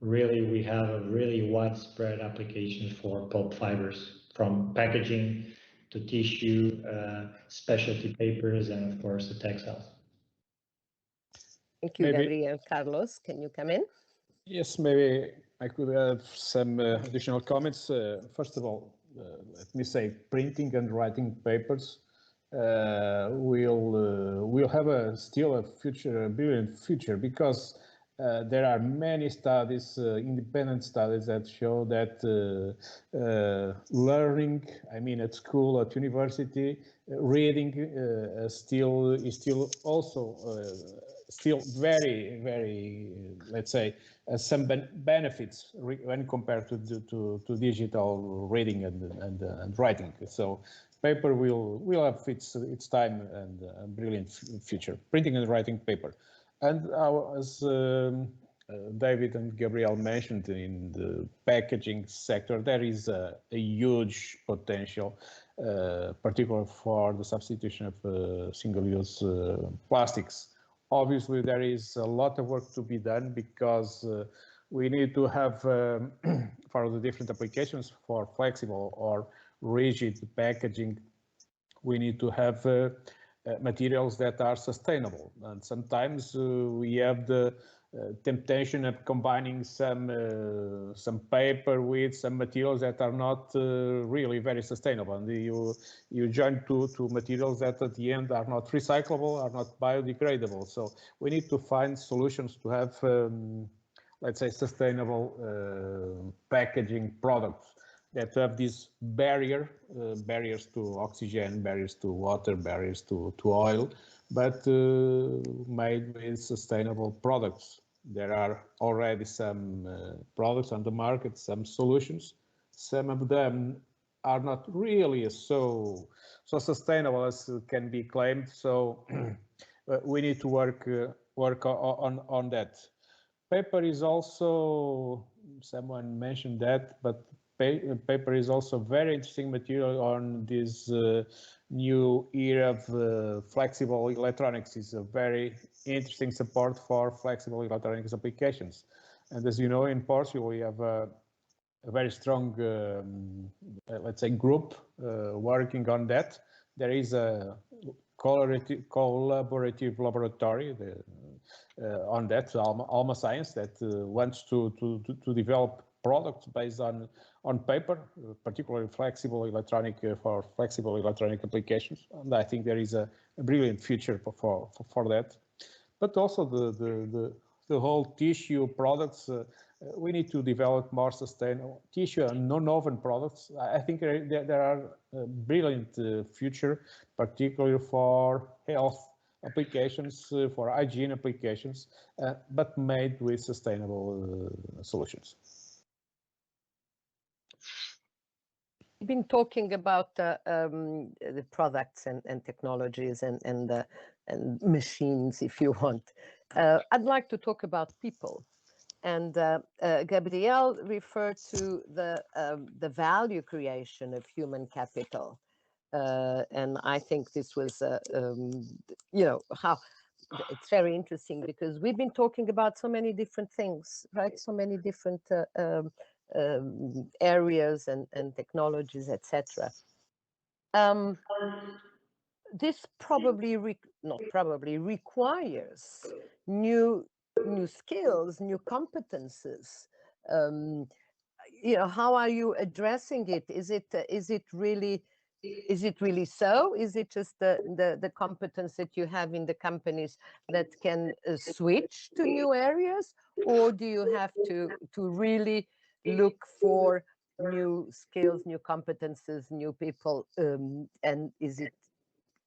really we have a really widespread application for pulp fibers, from packaging to tissue, specialty papers, and of course the textiles. Thank you, Gabriel. Carlos, can you come in? Yes, maybe I could have some additional comments. First of all, let me say printing and writing papers will have still a brilliant future, because there are many studies, independent studies, that show that learning, I mean at school, at university, reading is still very, very, let's say, some benefits when compared to digital reading and writing. So paper will have its time and a brilliant future. Printing and writing paper. And as David and Gabriel mentioned, in the packaging sector, there is a huge potential, particularly for the substitution of single-use plastics obviously there is a lot of work to be done, because we need to have for the different applications, for flexible or rigid packaging, we need to have materials that are sustainable. And sometimes we have the temptation of combining some paper with some materials that are not really very sustainable, and you join two materials that at the end are not recyclable, are not biodegradable. So we need to find solutions to have let's say sustainable packaging products that have these barriers to oxygen, barriers to water, barriers to oil, but made with sustainable products. There are already some products on the market, some solutions. Some of them are not really so sustainable as can be claimed. So we need to work on that. Paper is also, someone mentioned that, but paper is also very interesting material on this new era of flexible electronics. Is a very interesting support for flexible electronics applications. And as you know, in Portugal, we have a very strong, let's say, group working on that. There is a collaborative laboratory on that, Alma Science, that wants to develop products based on paper, particularly flexible electronic for flexible electronic applications. And I think there is a brilliant future for that. But also the whole tissue products, we need to develop more sustainable tissue and non-oven products. I think there are brilliant future, particularly for health applications, for hygiene applications, but made with sustainable solutions. We've been talking about the products and technologies and machines, if you want. I'd like to talk about people. And Gabriel referred to the value creation of human capital. And I think this was, how it's very interesting, because we've been talking about so many different things, right? So many different areas and technologies, etc. This requires new skills, new competences. How are you addressing it? Is it really so? Is it just the competence that you have in the companies that can switch to new areas, or do you have to really look for new skills, new competences, new people, and is it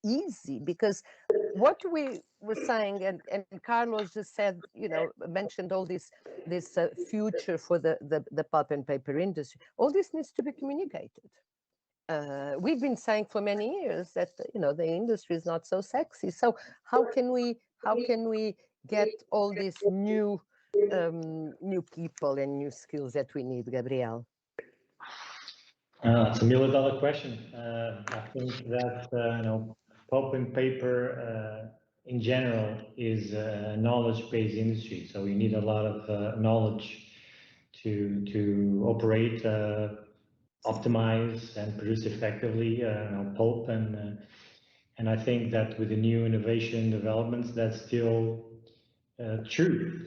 easy? Because what we were saying, and Carlos just said, mentioned all this future for the pulp and paper industry, all this needs to be communicated. We've been saying for many years that the industry is not so sexy. So how can we get all these new people and new skills that we need, Gabriel? It's $1 million question. I think that pulp and paper in general is a knowledge-based industry, so you need a lot of knowledge to operate, optimize, and produce effectively pulp. And I think that with the new innovation developments, that's still true.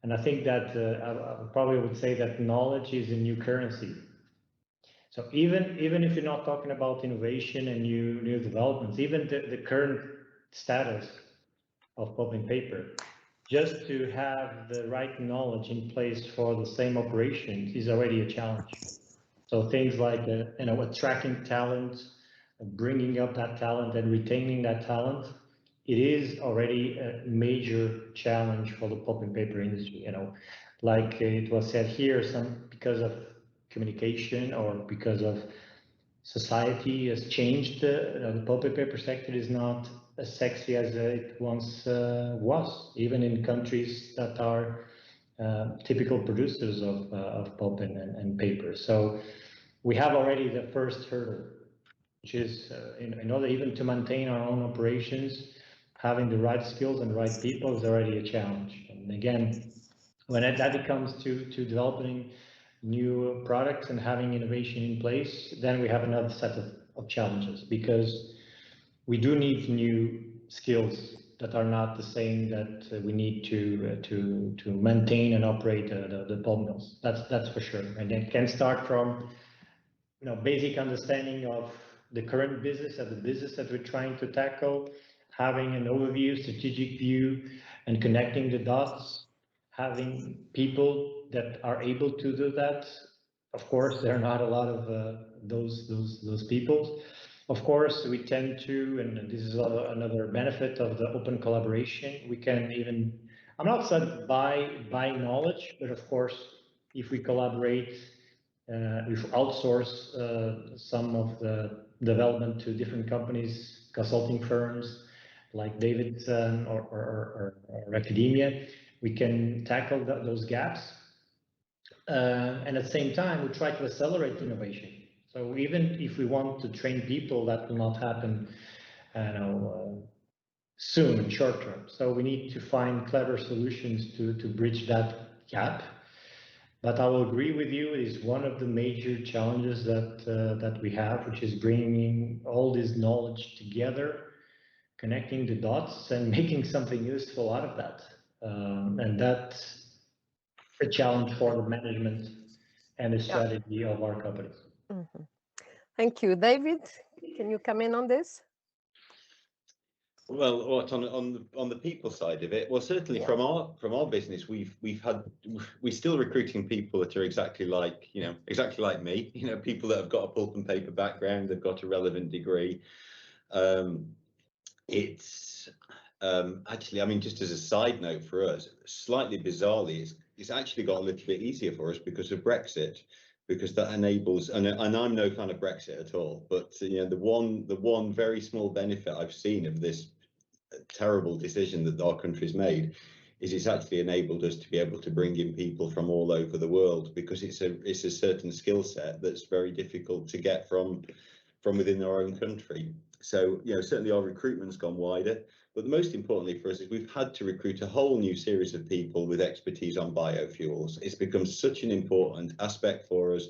And I think that I probably would say that knowledge is a new currency. So even if you're not talking about innovation and new developments, even the current status of pulp and paper, just to have the right knowledge in place for the same operations is already a challenge. So things like attracting talent, bringing up that talent, and retaining that talent, it is already a major challenge for the pulp and paper industry. Like it was said here, because of communication or because of society has changed, the pulp and paper sector is not as sexy as it once was, even in countries that are typical producers of pulp and paper. So we have already the first hurdle, which is in order even to maintain our own operations, having the right skills and right people is already a challenge. And again, when that comes to developing new products and having innovation in place, then we have another set of challenges, because we do need new skills that are not the same that we need to maintain and operate the pulp mills. That's for sure. And it can start from basic understanding of the current business, of the business that we're trying to tackle, having an overview, strategic view, and connecting the dots, having people that are able to do that. Of course, there are not a lot of those people. Of course, we tend to, and this is another benefit of the open collaboration, we can even, I'm not saying buy knowledge, but of course, if we collaborate, if we outsource some of the development to different companies, consulting firms like Davidson or academia, we can tackle those gaps. And at the same time, we try to accelerate innovation. So even if we want to train people, that will not happen, soon, short term. So we need to find clever solutions to bridge that gap. But I will agree with you, it is one of the major challenges that we have, which is bringing all this knowledge together, connecting the dots, and making something useful out of that. And that's a challenge for the management and the strategy of our companies. Mm-hmm. Thank you. David, can you come in on this? Well, what on the people side of it? Well, certainly from our business, we're still recruiting people that are exactly like me. People that have got a pulp and paper background, they've got a relevant degree. It's actually, I mean, just as a side note for us, slightly bizarrely, it's actually got a little bit easier for us because of Brexit, because that enables, and I'm no fan of Brexit at all, but the one very small benefit I've seen of this terrible decision that our country's made is it's actually enabled us to be able to bring in people from all over the world, because it's a certain skill set that's very difficult to get from within our own country. So certainly our recruitment's gone wider, but most importantly for us is we've had to recruit a whole new series of people with expertise on biofuels. It's become such an important aspect for us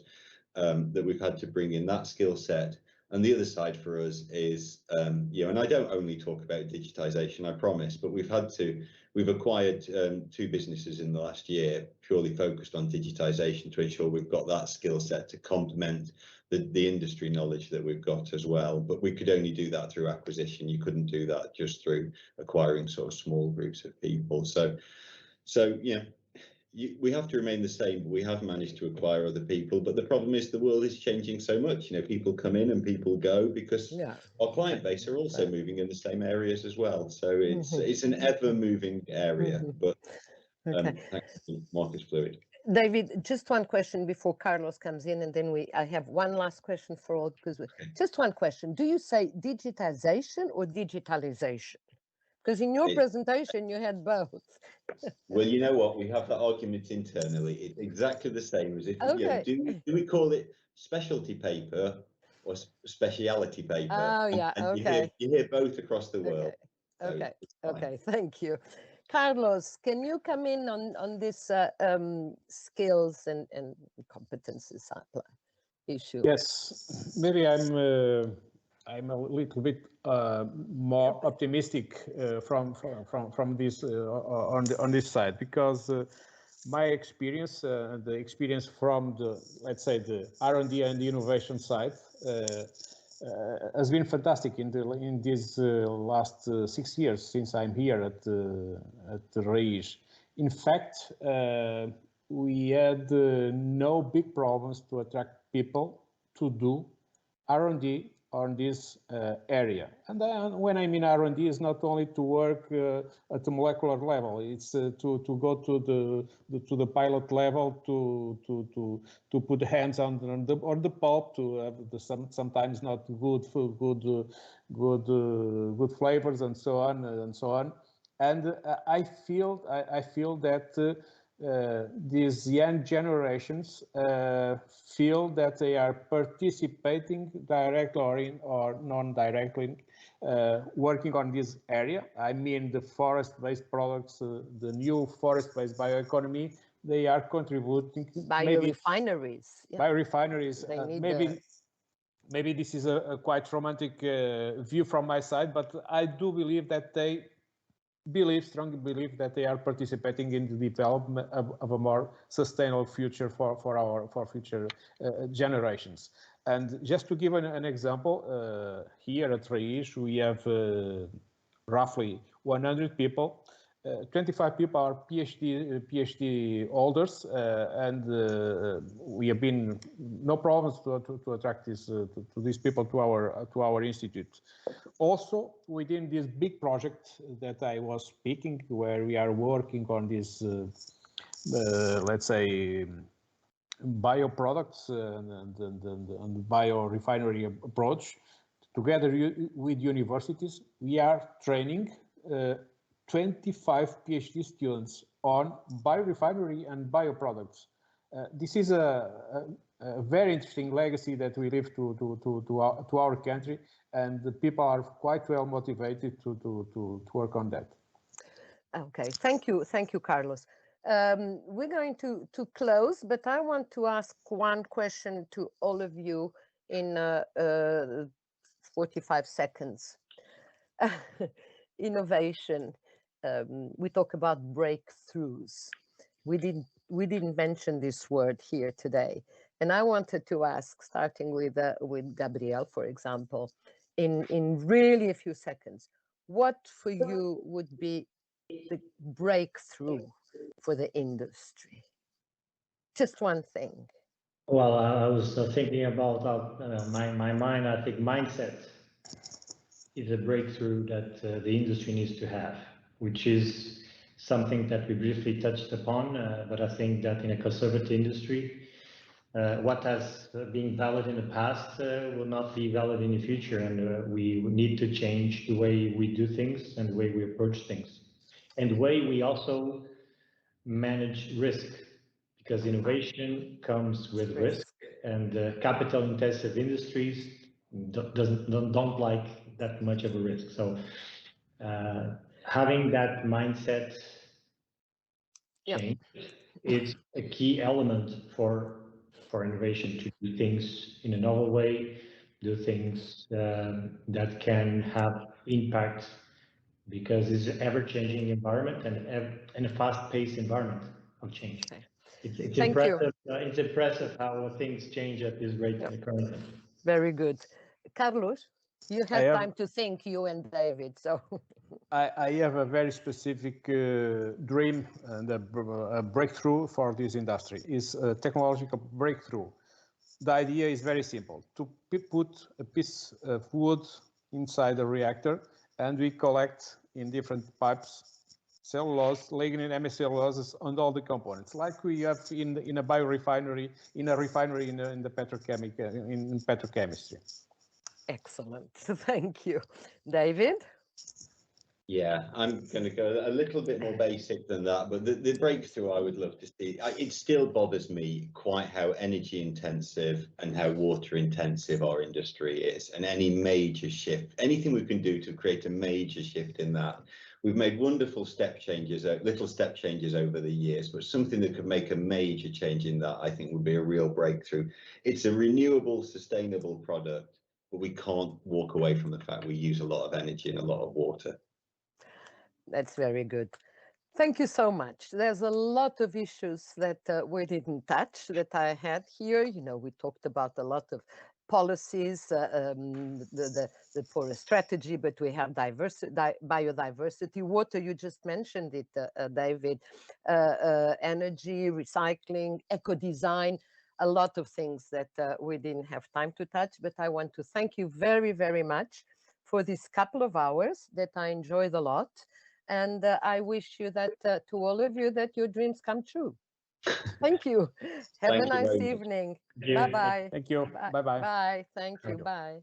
that we've had to bring in that skill set. And the other side for us is, and I don't only talk about digitization, I promise, but we've acquired 2 businesses in the last year purely focused on digitization to ensure we've got that skill set to complement the industry knowledge that we've got as well. But we could only do that through acquisition. You couldn't do that just through acquiring sort of small groups of people. So we have to remain the same, but we have managed to acquire other people. But the problem is the world is changing so much. People come in and people go because our client base are also moving in the same areas as well. So it's an ever moving area, but market's fluid. David, just one question before Carlos comes in, and then I have one last question for all, because just one question. Do you say digitization or digitalization? Because in your presentation, you had both. Well, you know what? We have that argument internally. It's exactly the same as if, do we call it specialty paper or speciality paper? Oh, yeah, and you hear both across the world. Okay, thank you. Carlos, can you come in on this skills and competencies issue? Yes, maybe I'm a little bit more optimistic from this on this side, because my experience, the experience from let's say the R&D and the innovation side, has been fantastic in these last 6 years since I'm here at Raiz. In fact, we had no big problems to attract people to do R&D on this area. And then when I mean R&D, is not only to work at the molecular level, it's to go to the pilot level, to put hands on the pulp, to have sometimes not good flavors and so on and so on. And I feel that these young generations feel that they are participating directly or non-directly working on this area. I mean the forest-based products, the new forest-based bioeconomy, they are contributing. Biorefineries. Biorefineries, maybe this is a quite romantic view from my side, but I do believe that they strongly believe that they are participating in the development of a more sustainable future for future generations. And just to give an example, here at Reis, we have roughly 100 people. 25 people are PhD holders, and we have been no problems to attract these people to our institute. Also, within this big project that I was speaking, where we are working on this, let's say, bioproducts and biorefinery approach, together with universities, we are training 25 PhD students on biorefinery and bioproducts. This is a very interesting legacy that we leave to our country, and the people are quite well motivated to work on that. Okay, thank you, Carlos. We're going to close, but I want to ask one question to all of you in 45 seconds. Innovation. We talk about breakthroughs. We didn't mention this word here today, and I wanted to ask, starting with Gabriel, for example, in really a few seconds, what for you would be the breakthrough for the industry? Just one thing. Well, I was thinking about my mind. I think mindset is a breakthrough that the industry needs to have, which is something that we briefly touched upon, but I think that in a conservative industry, what has been valid in the past will not be valid in the future, and we need to change the way we do things and the way we approach things, and the way we also manage risk, because innovation comes with risk, and capital-intensive industries don't like that much of a risk. So having that mindset change is a key element for innovation, to do things in a novel way, do things that can have impact, because it's an ever-changing environment and a fast-paced environment of change. It's impressive. It's impressive how things change at this rate currently. Very good. Carlos, you have time to think, you and David. So I have a very specific dream and a breakthrough for this industry. Is a technological breakthrough. The idea is very simple: to put a piece of wood inside a reactor, and we collect in different pipes cellulose, lignin, hemicellulose, and all the components, like we have in a biorefinery, in a refinery in the in petrochemistry. Excellent. Thank you. David? Yeah, I'm going to go a little bit more basic than that, but the breakthrough I would love to see, it still bothers me quite how energy intensive and how water intensive our industry is, and any major shift, anything we can do to create a major shift in that. We've made wonderful step changes, little step changes over the years, but something that could make a major change in that, I think, would be a real breakthrough. It's a renewable, sustainable product, but we can't walk away from the fact we use a lot of energy and a lot of water. That's very good. Thank you so much. There's a lot of issues that we didn't touch that I had here. You know, we talked about a lot of policies, the forest strategy, but we have biodiversity, water, you just mentioned it, David, energy, recycling, eco-design, a lot of things that we didn't have time to touch. But I want to thank you very, very much for this couple of hours that I enjoyed a lot. And I wish you that to all of you, that your dreams come true. Thank you. Have a nice evening. Bye-bye. Thank you. Bye-bye. Bye. Thank you. Bye.